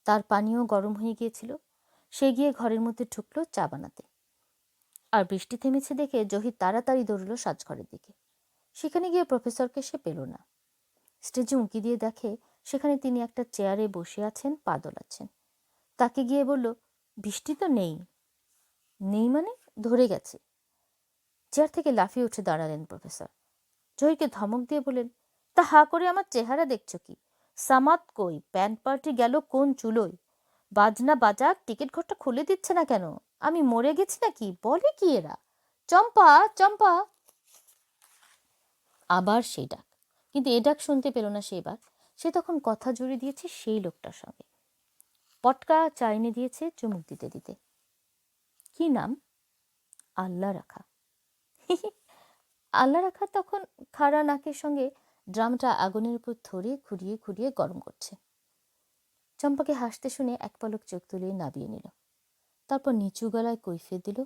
তার পানিও গরম হয়ে গিয়েছিল। সে গিয়ে ঘরের মধ্যে ঢুকলো চা বানাতে। আর বৃষ্টি থেমেছে দেখে জহির তাড়াতাড়ি দৌড়ল সাজঘরের দিকে। সেখানে গিয়ে প্রফেসরকে সে পেল না। স্টেজে উঁকি দিয়ে দেখে সেখানে তিনি একটা চেয়ারে বসে আছেন, পা দোলাচ্ছেন। তাকে গিয়ে বলল, বৃষ্টি তো নেই। নেই মানে? ধরে গেছে। চেয়ার থেকে লাফিয়ে উঠে দাঁড়ালেন প্রফেসর। জহিরকে ধমক দিয়ে বললেন, তা হা করে আমার চেহারা দেখছো কি? সামাদ কই? ব্যান্ড পার্টি গেল কোন চুলোয়? বাজনা বাজাক, টিকিট ঘরটা খুলে দিচ্ছে না কেন? আমি মরে গেছি নাকি? বলে কি এরা? চম্পা, চম্পা! আবার সেই ডাক, কিন্তু এ ডাক শুনতে পেল না সে এবার। সে তখন কথা জুড়ে দিয়েছে সেই লোকটার সঙ্গে। পটকা চা এনে দিয়েছে চুমুক দিতে দিতে। কি নাম? আল্লাহ রাখা। আল্লাহ রাখা তখন খাড়া নাকের সঙ্গে ড্রামটা আগুনের উপর ধরে ঘুরিয়ে ঘুরিয়ে গরম করছে। চম্পাকে হাসতে শুনে এক পলক চোখ তুলিয়ে নাবিয়ে নিল। তারপর নিচু গলায় কৈফিয়ত দিল,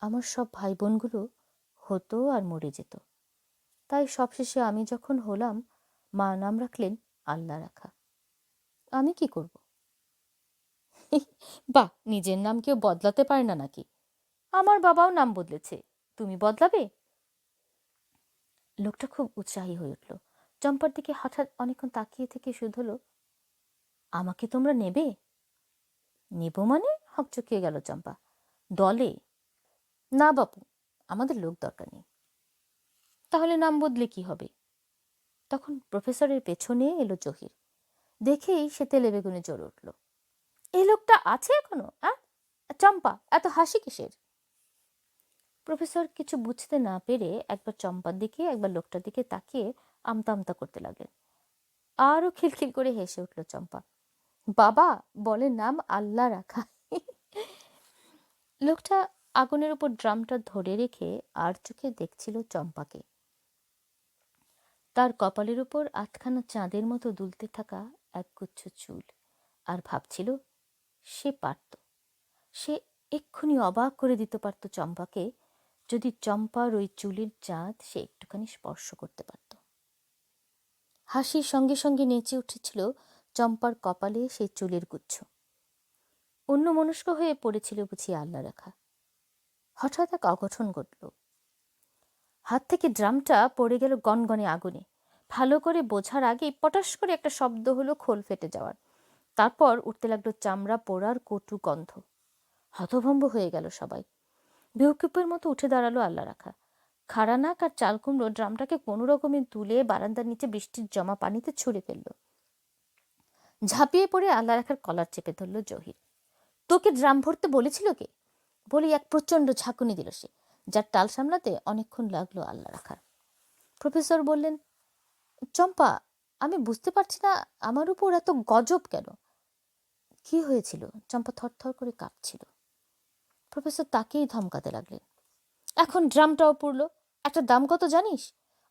আমার সব ভাই বোনগুলো হতো আর মরে যেত, তাই সবশেষে আমি যখন হলাম, মা নাম রাখলেন আল্লাহ রাখা। আমি কি করব? বাহ, নিজের নাম কেউ বদলাতে পারে না নাকি? আমার বাবাও নাম বদলেছে, তুমি বদলাবে? লোকটা খুব উৎসাহী হয়ে উঠল। চম্পার দিকে হঠাৎ অনেকক্ষণ তাকিয়ে থেকে শুধু, আমাকে তোমরা নেবে? নেব মানে? হকচকিয়ে গেল চম্পা। দলে? না বাপু, আমাদের লোক দরকার নেই। তাহলে নাম বদলে কি হবে? তখন প্রফেসরের পেছনে এলো জহির। দেখেই সে তেলে বেগুনে জ্বলে উঠল। এই লোকটা আছে এখনো? চম্পা, এত হাসি কিসের? প্রফেসর কিছু বুঝতে না পেরে একবার চম্পার দিকে একবার লোকটার দিকে তাকিয়ে আমতা আমতা করতে লাগলেন। আরো খিলখিল করে হেসে উঠল চম্পা। বাবা বলে নাম আল্লাহ রাখা। লোকটা আগুনের উপর ড্রামটা ধরে রেখে আর চোখে দেখছিল চম্পাকে। তার কপালের উপর আটখানা চাঁদের মতো দুলতে থাকা একগুচ্ছ চুল, আর ভাবছিল সে পারত, সে এক্ষুনি অবাক করে দিতে পারত চম্পাকে, যদি চম্পার ওই চুলের চাঁদ সে একটুখানি স্পর্শ করতে পারত। হাসির সঙ্গে সঙ্গে নেচে উঠেছিল চম্পার কপালে সেই চুলের গুচ্ছ। অন্য মনস্ক হয়ে পড়েছিল বুঝি আল্লাহ রাখা। হঠাৎ এক অঘটন ঘটল। হাত থেকে ড্রামটা পড়ে গেল গনগনে আগুনে। ভালো করে বোঝার আগেই পটাশ করে একটা শব্দ হলো খোল ফেটে যাওয়ার। তারপর উঠতে লাগলো চামড়া পোড়ার কটু গন্ধ। হতভম্ব হয়ে গেল সবাই। বেউকুফের মতো উঠে দাঁড়ালো আল্লাহ রাখা। খাড়া নাক আর চাল কুমড়ো ড্রামটাকে কোনো রকমে তুলে বারান্দার নিচে বৃষ্টির জমা পানিতে ছুঁড়ে ফেলল। ঝাঁপিয়ে পড়ে আল্লাহ রাখার কলার চেপে ধরল জহির। তোকে ড্রাম ভরতে বলেছিল কে? বলে এক প্রচণ্ড ঝাঁকুনি দিল সে। যার টাল সামলাতে অনেকক্ষণ লাগলো আল্লাহ রাখার। প্রফেসর বললেন, চম্পা, আমি বুঝতে পারছি না আমার উপর এত গজব কেন? কি হয়েছিল? চম্পা থরথর করে কাঁপছিল। প্রফেসর তাকেই ধমকাতে লাগলেন, এখন ড্রামটাও পড়লো, একটা দাম কত জানিস?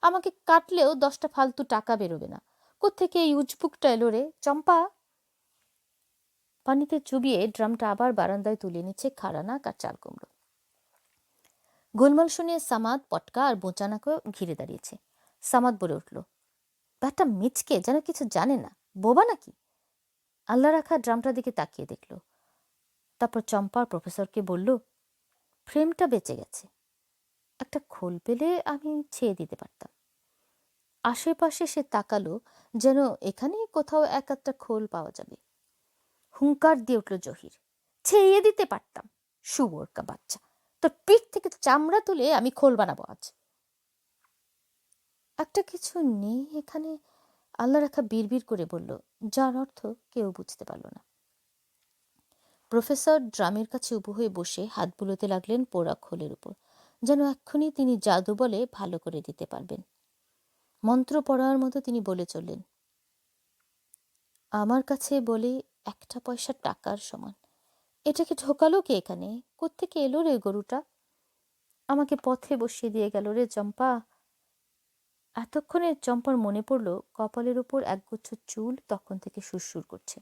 আমাকে কাটলেও 10টা ফালতু টাকা বেরোবে না। কোত্থেকে এই উজবুকটা এলো রে? চম্পা পানিতে চুবিয়ে ড্রামটা আবার বারান্দায় তুলে নিচ্ছে খাড়ানাক আর চাল কুমড়ো। গোলমাল শুনিয়ে সামাদ, পটকা আর বোঁচানাকে ঘিরে দাঁড়িয়েছে। সামাদ বলে উঠল, ব্যাটা মিচকে যেন কিছু জানে না, বোবা নাকি? আল্লাহ রাখা ড্রামটার দিকে তাকিয়ে দেখল, তারপর চম্পা প্রফেসরকে বলল, ফ্রেমটা বেঁচে গেছে, একটা খোল পেলে আমি ছেয়ে দিতে পারতাম। আশেপাশে সে তাকালো, যেন এখানেই কোথাও এক একটা খোল পাওয়া যাবে। হুঙ্কার দিয়ে উঠল জহির, ছেয়ে দিতে পারতাম? শুয়োরকা বাচ্চা, তোর পিঠ থেকে চামড়া তুলে আমি খোল বানাবো আজ। একটা কিছু নেই এখানে, আল্লাহ রাখা বিড়বিড় করে বলল, যার অর্থ কেউ বুঝতে পারল না। প্রফেসর ড্রামের কাছে উবু হয়ে বসে হাত বুলোতে লাগলেন পোড়া খোলের উপর, যেন এক্ষুনি তিনি জাদু বলে ভালো করে দিতে পারবেন। মন্ত্র পড়ার মতো তিনি বলে চললেন, আমার কাছে বলে 1টা পয়সা টাকার সমান। এটাকে ঢোকালো কে এখানে? কোত্থেকে এলো রে গরুটা? আমাকে পথে বসিয়ে দিয়ে গেল রে চম্পা। এতক্ষণে চম্পার মনে পড়ল কপালের উপর একগুচ্ছ চুল তখন থেকে সুরসুর করছে।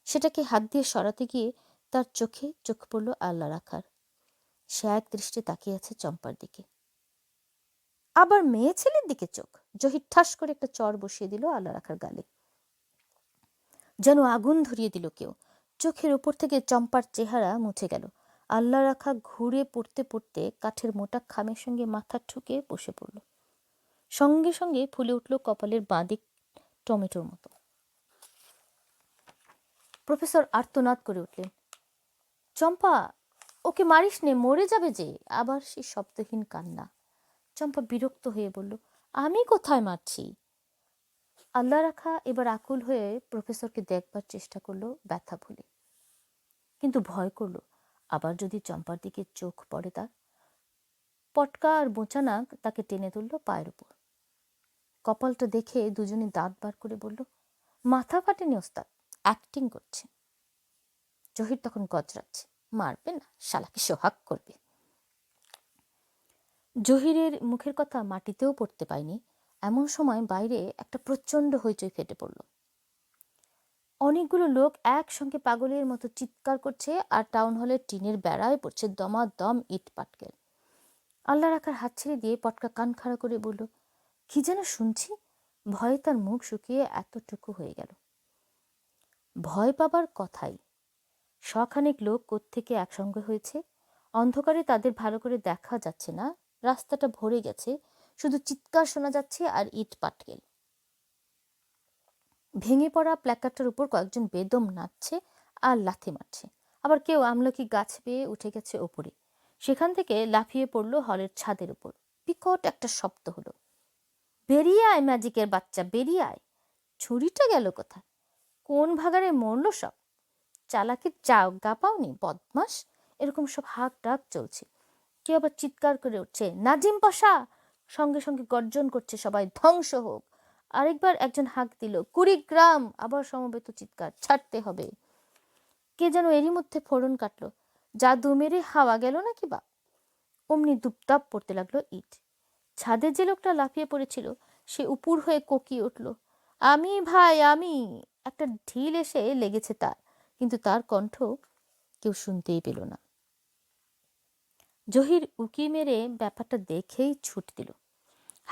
সেটাকে হাত দিয়ে সরাতে গিয়ে তার চোখে চোখ পড়ল আল্লাহ রাখার। সে এক দৃষ্টি তাকিয়ে আছে চম্পার দিকে, আবার মেয়ে ছেলের দিকে চোখ। জহির ঠাস করে একটা চর বসিয়ে দিল আল্লাহ রাখার গালে, যেন আগুন ধরিয়ে দিল কেউ। চোখের ওপর থেকে চম্পার চেহারা মুছে গেল। আল্লাহ রাখা ঘুরে পড়তে পড়তে কাঠের মোটা খামের সঙ্গে মাথা ঠুকে বসে পড়ল। সঙ্গে সঙ্গে ফুলে উঠল কপালের বাঁদিক টমেটোর মতো। প্রফেসর আর্তনাদ করে উঠলেন, চম্পা, ওকে মারিস নে, মরে যাবে যে। আবার সেই শব্দহীন কান্না। চম্পা বিরক্ত হয়ে বলল, আমি কোথায় মারছি? আল্লাহ রাখা এবার আকুল হয়ে প্রফেসরকে দেখবার চেষ্টা করলো ব্যথা ভুলে, কিন্তু ভয় করল আবার যদি চম্পার দিকে চোখ পড়ে তার। পটকা আর বোঁচানাক তাকে টেনে তুলল পায়ের উপর। কপালটা দেখে দুজনে দাঁত বার করে বলল, মাথা ফাটেনি ওস্তাদ, অ্যাক্টিং করছে। জহির তখন গজরাচ্ছে, মারবে না, শালাকে সোহাগ করবে। জহিরের মুখের কথা মাটিতেও পড়তে পায়নি, এমন সময় বাইরে একটা প্রচণ্ড হইচই ফেটে পড়ল। অনেকগুলো লোক একসঙ্গে পাগলের মতো চিৎকার করছে, আর টাউন হলের টিনের বেড়ায় পড়ছে দমাদম ইট পাটকেল। আল্লাহ রাখার হাত ছেড়ে দিয়ে পটকা কান খাড়া করে বলল, কি যেন শুনছি। ভয়ে তার মুখ শুকিয়ে এতটুকু হয়ে গেল। ভয় পাবার কথাই। শখানেক লোক কোত্থেকে একসঙ্গে হয়েছে। অন্ধকারে তাদের ভালো করে দেখা যাচ্ছে না, রাস্তাটা ভরে গেছে, শুধু চিৎকার শোনা যাচ্ছে আর ইট পাটকেল। ভেঙে পড়া প্ল্যাকার্ডটার উপর কয়েকজন বেদম নাচছে আর লাথি মারছে। আবার কেউ আমলকি গাছ পেয়ে উঠে গেছে ওপরে, সেখান থেকে লাফিয়ে পড়লো হলের ছাদের উপর। বিকট একটা শব্দ হলো, বেরিয়ে আয় ম্যাজিকের বাচ্চা, বেরিয়ে আয়। ছুরিটা গেল কোথায়? কোন ভাগারে মরলো সব? চালাকির গা পাওনি বদমাস? এরকম সব হাক ডাক চলছে। কেউ আবার চিৎকার করে উঠছে, নাজিম পাশা। সঙ্গে সঙ্গে গর্জন করছে সবাই, ধ্বংস হোক। আরেকবার একজন হাঁক দিল, কুড়িগ্রাম। আবার সমবেত চিৎকার, ছাড়তে হবে। কে যেন এরই মধ্যে ফোড়ন কাটলো, জাদু মেরে হাওয়া গেল নাকি বা। অমনি দুপদাপ পড়তে লাগলো ইট। ছাদে যে লোকটা লাফিয়ে পড়েছিল সে উপুর হয়ে কোকিয়ে উঠল, আমি ভাই আমি। একটা ঢিল এসে লেগেছে তার, কিন্তু তার কণ্ঠ কেউ শুনতেই পেল না। জহির উকি মেরে ব্যাপারটা দেখেই ছুট দিল।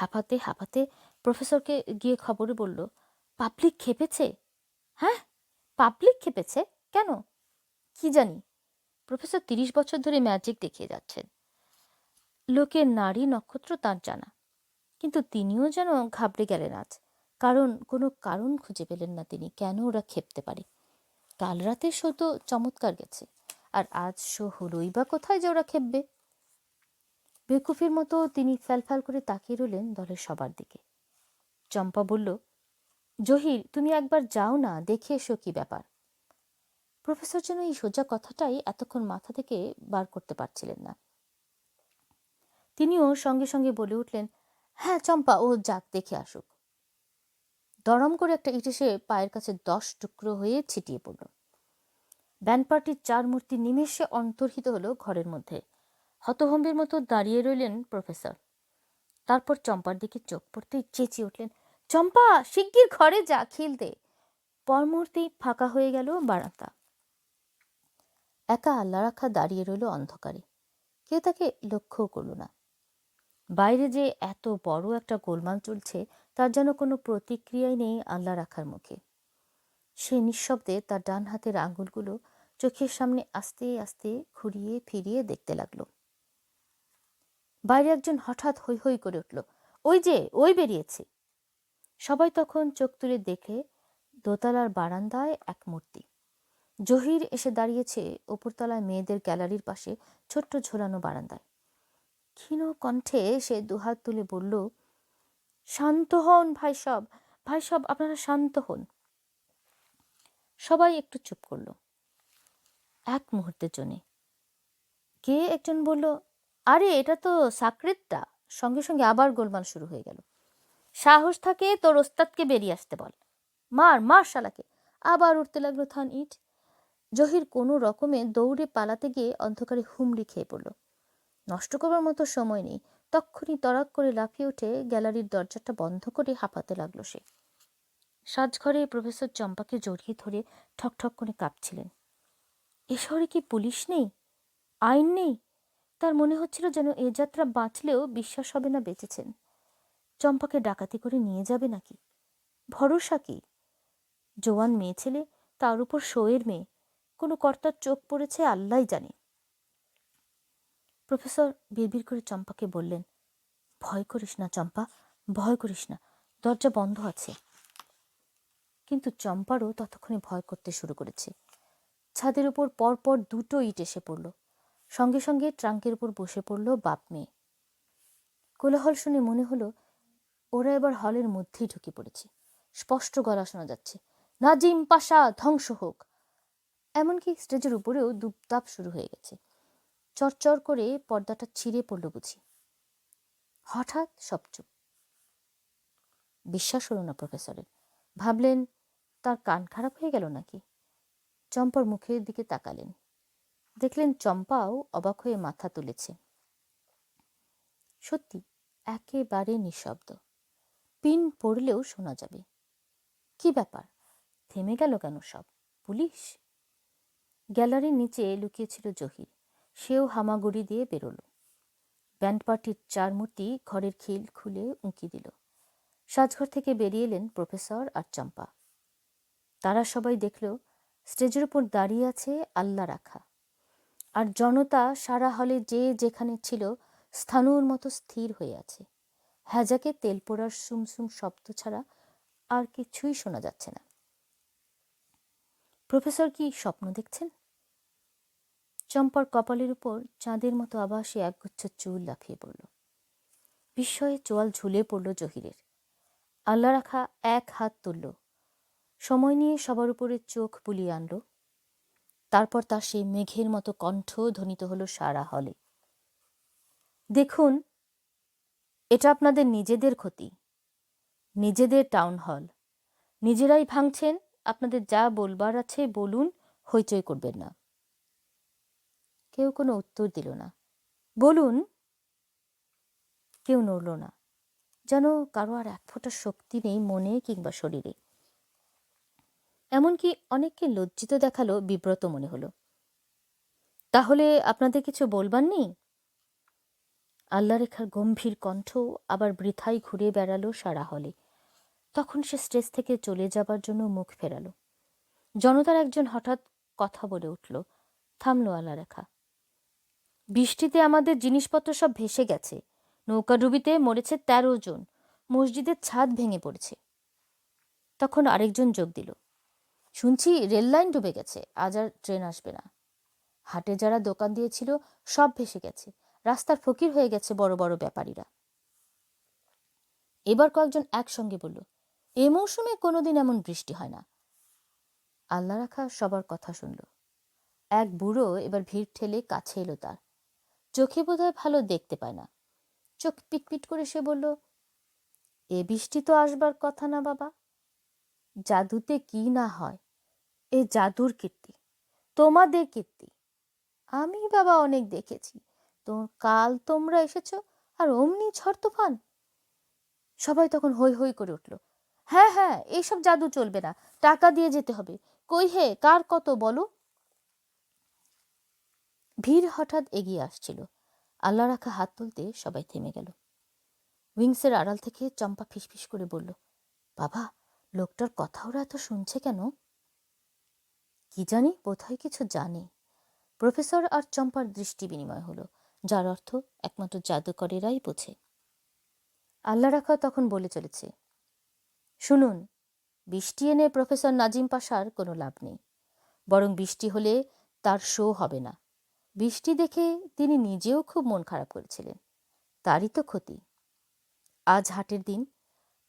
হাঁপাতে হাঁপাতে প্রফেসরকে গিয়ে খবরে বলল, পাবলিক খেপেছে। হ্যাঁ, পাবলিক খেপেছে কেন? কি জানি। প্রফেসর 30 বছর ধরে ম্যাজিক দেখিয়ে যাচ্ছেন, লোকের নারী নক্ষত্র তার জানা, কিন্তু তিনিও যেন ঘাবড়ে গেলেন আজ। কোনো কারণ খুঁজে পেলেন না তিনি, কেন ওরা খেপতে পারে। কাল রাতে শো তো চমৎকার গেছে, আর আজ শো হলোই বা কোথায় যে ওরা খেপবে। বেকুফের মতো তিনি ফ্যালফ্যাল করে তাকিয়ে রইলেন দলের সবার দিকে। চম্পা বলল, জহির, তুমি একবার যাও না, দেখে এসো কি ব্যাপার। প্রফেসর যেন এই সোজা কথাটাই এতক্ষণ মাথা থেকে বার করতে পারছিলেন না। তিনিও সঙ্গে সঙ্গে বলে উঠলেন, হ্যাঁ চম্পা, ও যাক, দেখে আসুক। দরম করে একটা ইট এসে পায়ের কাছে 10 টুকরো হয়ে ছিটিয়ে পড়ল। ব্যান্ড পার্টির 4 মূর্তি নিমেষে অন্তর্হিত হলো ঘরের মধ্যে। হতভম্বের মতো দাঁড়িয়ে রইলেন প্রফেসর। তারপর চম্পার দিকে চোখ পড়তেই চেঁচিয়ে উঠলেন, চম্পা, শিগগির ঘরে যা, খেলতে। পর মুহূর্তেই ফাঁকা হয়ে গেল বারান্দা। একা আল্লাহ রাখা দাঁড়িয়ে রইল অন্ধকারে। কেউ তাকে লক্ষ্যও করল না। বাইরে যে এত বড় একটা গোলমাল চলছে তার যেন কোনো প্রতিক্রিয়াই নেই আল্লাহ রাখার মুখে। সে নিঃশব্দে তার ডান হাতের আঙুলগুলো চোখের সামনে আস্তে আস্তে ঘুরিয়ে ফিরিয়ে দেখতে লাগলো। বাইরে একজন হঠাৎ হৈ হৈ করে উঠল, ওই যে, ওই বেরিয়েছে। সবাই তখন চোখ তুলে দেখে দোতলার বারান্দায় এক মূর্তি। জহির এসে দাঁড়িয়েছে ওপরতলায় মেয়েদের গ্যালারির পাশে ছোট্ট ঝোলানো বারান্দায়। ক্ষীণ কণ্ঠে সে দুহাত তুলে বলল, শান্ত হন ভাই সব, ভাই সব, আপনারা শান্ত হন। সবাই একটু চুপ করল এক মুহূর্তের জন্যে। কে একজন বলল, আরে এটা তো সাকরেতটা। সঙ্গে সঙ্গে আবার গোলমাল শুরু হয়ে গেল। সাহস থাকে তোর ওস্তাদকে বেরিয়ে আসতে বল, মার মার শালাকে। আবার উঠতে লাগলো থান ইট। জহির কোনো রকমে দৌড়ে পালাতে গিয়ে অন্ধকারে হুমড়ি খেয়ে পড়ল। নষ্ট করবার মতো সময় নেই। তক্ষুনি তড়াক করে লাফিয়ে উঠে গ্যালারির দরজাটা বন্ধ করে হাঁপাতে লাগলো সে। সাজঘরে প্রফেসর চম্পাকে জড়িয়ে ধরে ঠকঠক করে কাঁপছিলেন। এ শহরে কি পুলিশ নেই, আইন নেই? তার মনে হচ্ছিল যেন এ যাত্রা বাঁচলেও বিশ্বাস হবে না বেঁচেছেন। চম্পাকে ডাকাতি করে নিয়ে যাবে নাকি? ভরসা কি? জোয়ান মেয়ে ছেলে, তার উপর শোয়ের মেয়ে। কোনো কর্তার চোখ পড়েছে আল্লাহই জানে। প্রফেসর বিড়বিড় করে চম্পাকে বললেন, ভয় করিস না চম্পা, ভয় করিস না, দরজা বন্ধ আছে। কিন্তু চম্পারও ততক্ষণে ভয় করতে শুরু করেছে। ছাদের উপর পরপর 2টো ইট এসে পড়ল। সঙ্গে সঙ্গে ট্রাঙ্কের উপর বসে পড়ল বাপ মেয়ে। কোলাহল শুনে মনে হলো ওরা এবার হলের মধ্যেই ঢুকে পড়েছে। স্পষ্ট গলা শোনা যাচ্ছে, নাজিম পাশা ধ্বংস হোক। এমনকি স্টেজের উপরেও দুপদাপ শুরু হয়ে গেছে। চরচর করে পর্দাটা ছিঁড়ে পড়ল বুঝি। হঠাৎ সব চুপ। বিশ্বাস হলো না প্রফেসরের। ভাবলেন তার কান খারাপ হয়ে গেল নাকি। চম্পার মুখের দিকে তাকালেন, দেখলেন চম্পাও অবাক হয়ে মাথা তুলেছে। সত্যি একেবারে নিঃশব্দ। পিন পড়লেও শোনা যাবে। কি ব্যাপার, থেমে গেল কেন সব? পুলিশ? গ্যালারির নিচে লুকিয়েছিল জহির। সেও হামাগুড়ি দিয়ে বেরোলো। ব্যান্ড পার্টির 4 মূর্তি ঘরের খিল খুলে উঁকি দিল। সাজঘর থেকে বেরিয়ে এলেন প্রফেসর আর চম্পা। তারা সবাই দেখল স্টেজের উপর দাঁড়িয়ে আছে আল্লাহ রাখা। আর জনতা সারা হলে যে যেখানে ছিল স্থাণুর মতো স্থির হয়ে আছে। হ্যাজাকে তেল পোড়ার সুমসুম শব্দ ছাড়া আর কিছুই শোনা যাচ্ছে না। প্রফেসর কি স্বপ্ন দেখছেন? চম্পার কপালের উপর চাঁদের মতো আভাসে একগুচ্ছ চুল লাফিয়ে পড়ল। বিস্ময়ে চোয়াল ঝুলে পড়ল জহিরের। আল্লাহ রাখা এক হাত তুলল, সময় নিয়ে সবার উপরে চোখ বুলিয়ে আনল। তারপর তার সেই মেঘের মতো কণ্ঠ ধ্বনিত হলো সারা হলে, দেখুন, এটা আপনাদের নিজেদের ক্ষতি, নিজেদের টাউন হল, নিজেরাই ভাঙছেন। আপনাদের যা বলবার আছে বলুন, হইচই করবেন না। কেউ কোনো উত্তর দিল না। বলুন। কেউ নড়ল না, যেন কারো আর এক ফোঁটা শক্তি নেই মনে কিংবা শরীরে। এমনকি অনেককে লজ্জিত দেখালো, বিব্রত মনে হলো। তাহলে আপনাদের কিছু বলবার নেই? আল্লাহ রেখার গম্ভীর কণ্ঠ আবার বৃথাই ঘুরে বেড়ালো সারা হলে। তখন সে স্টেজ থেকে চলে যাবার জন্য মুখ ফেরালো। জনতার একজন হঠাৎ কথা বলে উঠল, থামলো আল্লাহ রেখা। বৃষ্টিতে আমাদের জিনিসপত্র সব ভেসে গেছে। নৌকাডুবিতে মরেছে 13 জন। মসজিদের ছাদ ভেঙে পড়েছে। তখন আরেকজন যোগ দিল, শুনছি রেল লাইন ডুবে গেছে, আজ আর ট্রেন আসবে না। হাটে যারা দোকান দিয়েছিল সব ভেসে গেছে। রাস্তার ফকির হয়ে গেছে বড় বড় ব্যাপারীরা। এবার কয়েকজন একসঙ্গে বলল, এ মৌসুমে কোনোদিন এমন বৃষ্টি হয় না। আল্লাহ রাখা সবার কথা শুনল। এক বুড়ো এবার ভিড় ঠেলে কাছে এলো তার। চোখে বোধহয় ভালো দেখতে পায় না। চোখ পিটপিট করে সে বলল, এ বৃষ্টি তো আসবার কথা না বাবা। জাদুতে কি না হয়, এ জাদুর কীর্তি, তোমাদের কীর্তি। আমি বাবা অনেক দেখেছি। তো কাল তোমরা এসেছ আর অমনি ঝড় তুফান। সবাই তখন হৈ হৈ করে উঠল। হ্যাঁ হ্যাঁ, এইসব জাদু চলবে না, টাকা দিয়ে যেতে হবে। কই হে, কার কত বলো। ভিড় হঠাৎ এগিয়ে আসছিল। আল্লাহ রাখা হাত তুলতে সবাই থেমে গেল। উইংসের আড়াল থেকে চম্পা ফিসফিস করে বলল, বাবা, লোকটার কথা ওরা এত শুনছে কেন? কি জানি, বোধহয় কিছু জানে। প্রফেসর আর চম্পার দৃষ্টি বিনিময় হলো, যার অর্থ একমাত্র জাদুকরেরাই বোঝে। আল্লাহ রাখা তখন বলে চলেছে, শুনুন, বৃষ্টি এনে প্রফেসর নাজিম পাশার কোনো লাভ নেই, বরং বৃষ্টি হলে তার শো হবে না। বৃষ্টি দেখে তিনি নিজেও খুব মন খারাপ করেছিলেন, তারই তো ক্ষতি। আজ হাটের দিন,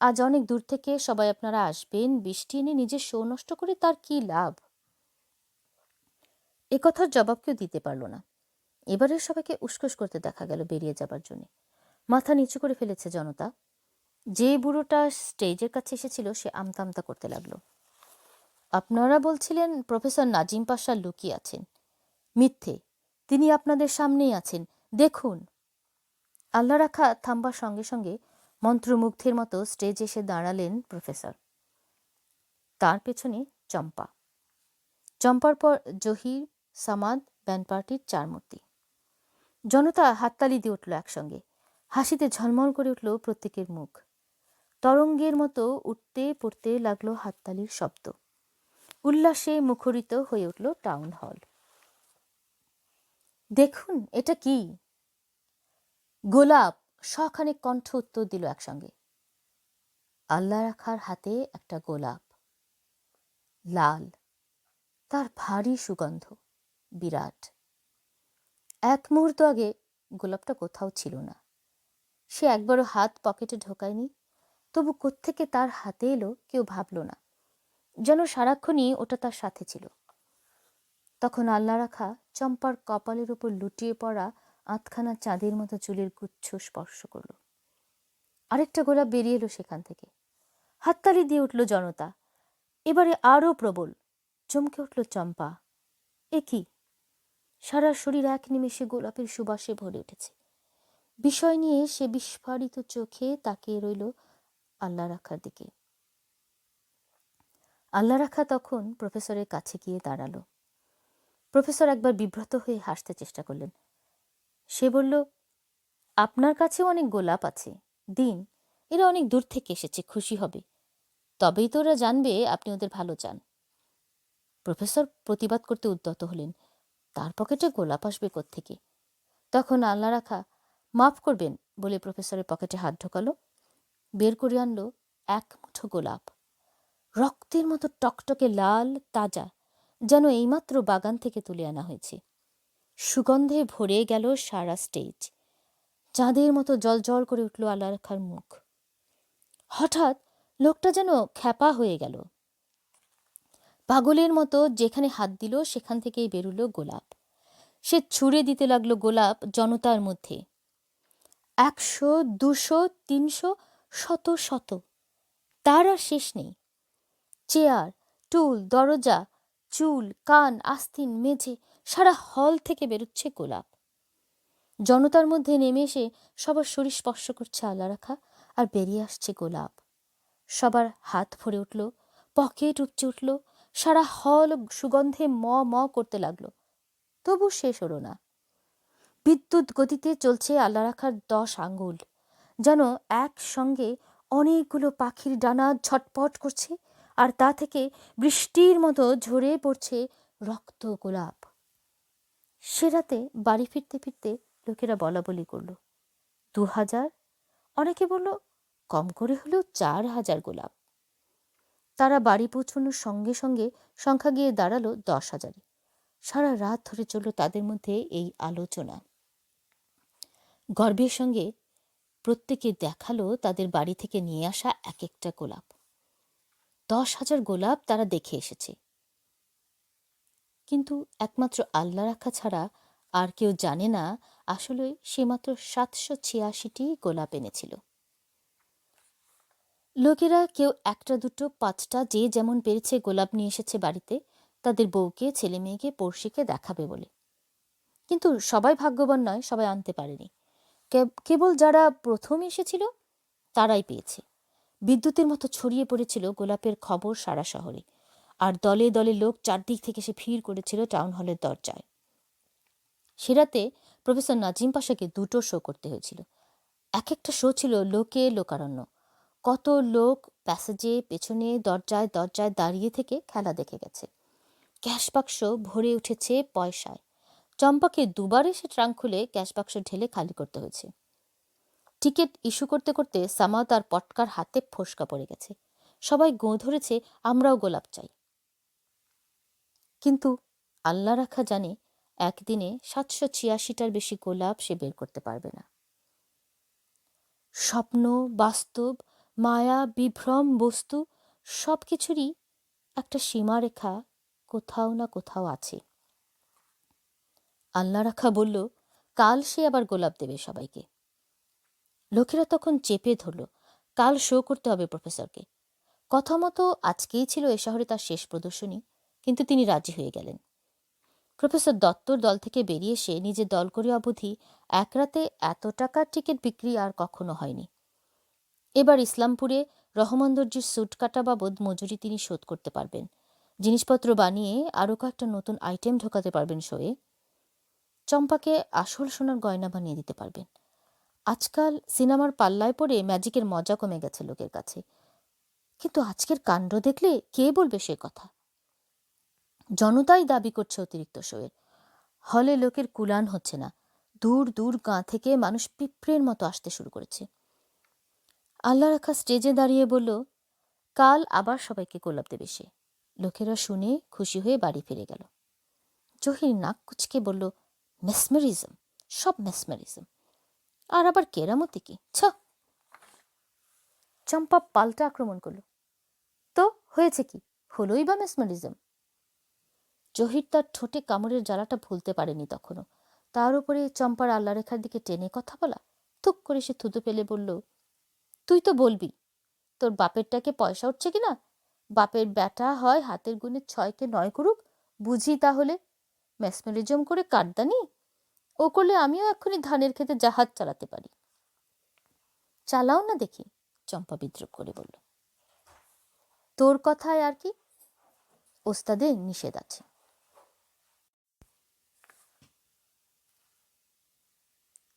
আজ অনেক দূর থেকে সবাই আপনারা আসবেন, বৃষ্টি এনে নিজের শো নষ্ট করে তার কি লাভ? এ কথার জবাব কেউ দিতে পারল না। এবারে সবাইকে উসখুস করতে দেখা গেল বেরিয়ে যাবার জন্য। মাথা নিচু করে ফেলেছে জনতা। যে বুড়োটা স্টেজের কাছে এসেছিল সে আমতা আমতা করতে লাগলো। আপনারা বলছিলেন প্রফেসর নাজিম পাশা লুকিয়ে আছেন। মিথ্যে, তিনি আপনাদের সামনেই আছেন, দেখুন। আল্লাহ রাখা থামবার সঙ্গে সঙ্গে মন্ত্রমুগ্ধের মতো স্টেজে এসে দাঁড়ালেন প্রফেসর। তার পেছনে চম্পা, চম্পার পর জহির, সামাদ, ব্যান্ড পার্টির 4 মূর্তি। জনতা হাততালি দিয়ে উঠল একসঙ্গে। হাসিতে ঝলমল করে উঠল প্রত্যেকের মুখ। তরঙ্গের মতো উঠতে পড়তে লাগলো হাততালির শব্দ। উল্লাসে মুখরিত হয়ে উঠল টাউন হল। দেখুন, এটা কি? গোলাপ, শখানেক কণ্ঠ উত্তর দিল একসঙ্গে। আল্লাহ রাখার হাতে একটা গোলাপ, লাল, তার ভারী সুগন্ধ, বিরাট। এক মুহূর্ত আগে গোলাপটা কোথাও ছিল না। সে একবারও হাত পকেটে ঢোকায়নি, তবু কোত্থেকে তার হাতে এলো কেউ ভাবল না, যেন সারাক্ষণই ওটা তার সাথে ছিল। তখন আল্লাহ রাখা চম্পার কপালের উপর লুটিয়ে পড়া আধখানা চাঁদের মতো চুলের গুচ্ছ স্পর্শ করল। আরেকটা গোলাপ বেরিয়ে এলো সেখান থেকে। হাততালি দিয়ে উঠল জনতা, এবারে আরও প্রবল। চমকে উঠল চম্পা। এ কি? সারা শরীর এক নিমেষে গোলাপের সুবাসে ভরে উঠেছে। বিষয় নিয়ে সে বিস্ফারিত চোখে তাকিয়ে রইল আল্লাহ রাখার দিকে। আল্লাহ রাখা তখন প্রফেসরের কাছে গিয়ে দাঁড়ালো। প্রফেসর একবার বিব্রত হয়ে হাসতে চেষ্টা করলেন। সে বলল, আপনার কাছেও অনেক গোলাপ আছে, দিন, এরা অনেক দূর থেকে এসেছে, খুশি হবে, তবেই তো ওরা জানবে আপনি ওদের ভালো চান। প্রফেসর প্রতিবাদ করতে উদ্যত হলেন, তার পকেটে গোলাপ আসবে কোত্থেকে? তখন আল্লাহ রাখা মাফ করবেন বলে প্রফেসরের পকেটে হাত ঢোকালো, বের করে আনলো এক মুঠো গোলাপ, রক্তের মতো টকটকে লাল, তাজা, যেন এইমাত্র বাগান থেকে তুলে আনা হয়েছে। সুগন্ধে ভরে গেল সারা স্টেজ। চাঁদের মতো জলজল করে উঠল আল্লাহ রাখার মুখ। হঠাৎ লোকটা যেন খ্যাপা হয়ে গেল। পাগলের মতো যেখানে হাত দিল সেখান থেকেই বেরুলো গোলাপ। সে ছুঁড়ে দিতে লাগলো গোলাপ জনতার মধ্যে। 100, 200, 300, শত শত, তার আর শেষ নেই। চেয়ার, টুল, দরজা, চুল, কান, আস্তিন, মেঝে, সারা হল থেকে বেরোচ্ছে গোলাপ। জনতার মধ্যে নেমে এসে সবার শরীর স্পর্শ করছে আল্লাহ রাখা, আর বেরিয়ে আসছে গোলাপ। সবার হাত ভরে উঠল, পকেট উপচে উঠল, সারা হল সুগন্ধে ম ম করতে লাগলো। তবু শেষ হলো না। বিদ্যুৎ গতিতে চলছে আল্লাহ রাখার 10 আঙ্গুল, যেন একসঙ্গে অনেকগুলো পাখির ডানা ছটপট করছে, আর তা থেকে বৃষ্টির মতো ঝরে পড়ছে রক্ত গোলাপ। সে রাতে বাড়ি ফিরতে ফিরতে লোকেরা বলা বলি করল, 2000, অনেকে বলল কম করে হলেও 4000 গোলাপ। তারা বাড়ি পৌঁছানোর সঙ্গে সঙ্গে সংখ্যা গিয়ে দাঁড়ালো 10,000। সারা রাত ধরে চলল তাদের মধ্যে এই আলোচনা। গর্বের সঙ্গে প্রত্যেকে দেখালো তাদের বাড়ি থেকে নিয়ে আসা এক একটা গোলাপ। 10,000 গোলাপ তারা দেখে এসেছে। কিন্তু একমাত্র আল্লাহ রাখা ছাড়া আর কেউ জানে না আসলে সে মাত্র 786টি গোলাপ এনেছিল। লোকেরা কেউ একটা দুটো পাঁচটা যে যেমন পেরেছে গোলাপ নিয়ে এসেছে বাড়িতে, তাদের বউকে ছেলে মেয়েকে পড়শিকে দেখাবে বলে। কিন্তু সবাই ভাগ্যবান নয়, সবাই আনতে পারেনি। কেবল যারা প্রথম এসেছিল তারাই পেয়েছে। বিদ্যুতের মতো ছড়িয়ে পড়েছিল গোলাপের খবর সারা শহরে, আর দলে দলে লোক চারদিক থেকে সে ভিড় করেছিল টাউন হলের দরজায়। সে রাতে প্রফেসর নাজিম পাশাকে দুটো শো করতে হয়েছিল। এক একটা শো ছিল লোকে লোকারণ্য। কত লোক প্যাসেজে পেছনে দরজায় দরজায় দাঁড়িয়ে থেকে খেলা দেখে গেছে। ক্যাশ বাক্স ভরে উঠেছে পয়সায়। চম্পাকে দুবার এসে ট্রাঙ্ক খুলে ক্যাশ বাক্স ঢেলে খালি করতে হয়েছে। টিকিট ইস্যু করতে করতে সামাও তার পটকার হাতে ফোসকা পড়ে গেছে। সবাই গোঁ ধরেছে, আমরাও গোলাপ চাই। কিন্তু আল্লাহ রাখা জানে একদিনে 786টার বেশি গোলাপ সে বের করতে পারবে না। স্বপ্ন, বাস্তব, মায়া, বিভ্রম, বস্তু সব কিছুরই একটা সীমারেখা কোথাও না কোথাও আছে। আল্লাহ রাখা বলল, কাল সে আবার গোলাপ দেবে সবাইকে। লোকেরা তখন চেপে ধরল, কাল শো করতে হবে প্রফেসরকে। কথা মতো আজকেই ছিল এ শহরে তার শেষ প্রদর্শনী, কিন্তু তিনি রাজি হয়ে গেলেন। প্রফেসর দত্তর দল থেকে বেরিয়ে এসে নিজের দল করে অবধি এক রাতে এত টাকার টিকিট বিক্রি আর কখনো হয়নি। এবার ইসলামপুরে রহমান দর্জির স্যুট কাটা বাবদ মজুরি তিনি শোধ করতে পারবেন। জিনিসপত্র বানিয়ে আরও কয়েকটা নতুন আইটেম ঢোকাতে পারবেন শোয়ে। চম্পাকে আসল সোনার গয়না বানিয়ে দিতে পারবেন। আজকাল সিনেমার পাল্লায় পড়ে ম্যাজিকের মজা কমে গেছে লোকের কাছে, কিন্তু আজকের কাণ্ড দেখলে কে বলবে সে কথা? জনতাই দাবি করছে অতিরিক্ত শোয়ের। হলে লোকের কুলান হচ্ছে না। দূর দূর গাঁ থেকে মানুষ পিঁপড়ের মতো আসতে শুরু করেছে। আল্লাহ রাখা স্টেজে দাঁড়িয়ে বলল, কাল আবার সবাইকে গোলাপ দেবে সে। লোকেরা শুনে খুশি হয়ে বাড়ি ফিরে গেল। জহির নাক কুচকে বলল, মেসমেরিজম, সব মেসমেরিজম। আর আবার কেরামতি কি? চম্পা পাল্টা আক্রমণ করল, তো হয়েছে কি? হলোই বা মেসমেরিজম? জহির তার ঠোঁটে কামড়ের জ্বালাটা ভুলতে পারেনি তখনও। তার উপরে চম্পার আল্লাহ রেখার দিকে টেনে কথা বলা। থুক করে সে থুতু ফেলে বলল, তুই তো বলবি তোর বাপেরটাকে পয়সা উঠছে কিনা? বাপের ব্যাটা হয় হাতের গুণে 6কে 9 করুক, বুঝি তাহলে মেসমেরিজম করে কাটদানি? ও করলে আমিও এক্ষুনি ধানের খেতে জাহাজ চালাতে পারি। চালাও না দেখি, চম্পা বিদ্রুপ করে বলল। তোর কথায় আর কি, ওস্তাদের নিষেধ আছে।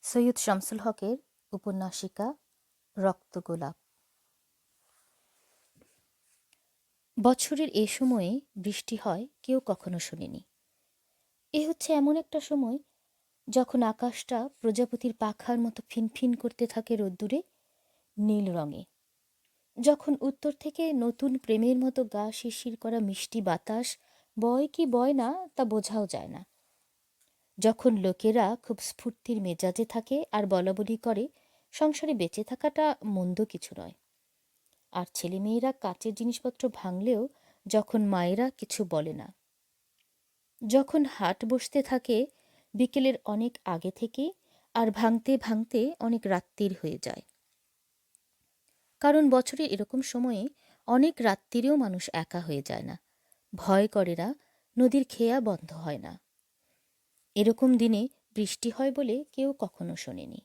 সৈয়দ শামসুল হকের উপন্যাসিকা রক্ত গোলাপ। বছরের এ সময়ে বৃষ্টি হয় কেউ কখনো শোনেনি। এ হচ্ছে এমন একটা সময় যখন আকাশটা প্রজাপতির পাখার মতো ফিনফিন করতে থাকে রোদ্দুরে নীল রঙে, যখন উত্তর থেকে নতুন প্রেমের মতো গা শিরশির করা মিষ্টি বাতাস বয় কি বয় না তা বোঝাও যায় না, যখন লোকেরা খুব স্ফূর্তির মেজাজে থাকে আর বলাবলি করে সংসারে বেঁচে থাকাটা মন্দ কিছু নয়, আর ছেলেমেয়েরা কাচের জিনিসপত্র ভাঙলেও যখন মায়েরা কিছু বলে না, যখন হাট বসতে থাকে বিকেলের অনেক আগে থেকে আর ভাঙতে ভাঙতে অনেক রাত্রির হয়ে যায়। কারণ বছরের এরকম সময়ে অনেক রাত্রিরেও মানুষ একা হয়ে যায় না, ভয় করে না, নদীর খেয়া বন্ধ হয় না। এরকম দিনে বৃষ্টি হয় বলে কেউ কখনো শোনেনি।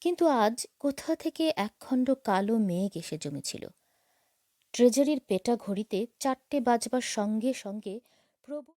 কিন্তু আজ কোথা থেকে একখণ্ড কালো মেঘ এসে জমেছিল। ট্রেজারির পেটা ঘড়িতে 4টে বাজবার সঙ্গে সঙ্গে প্রবল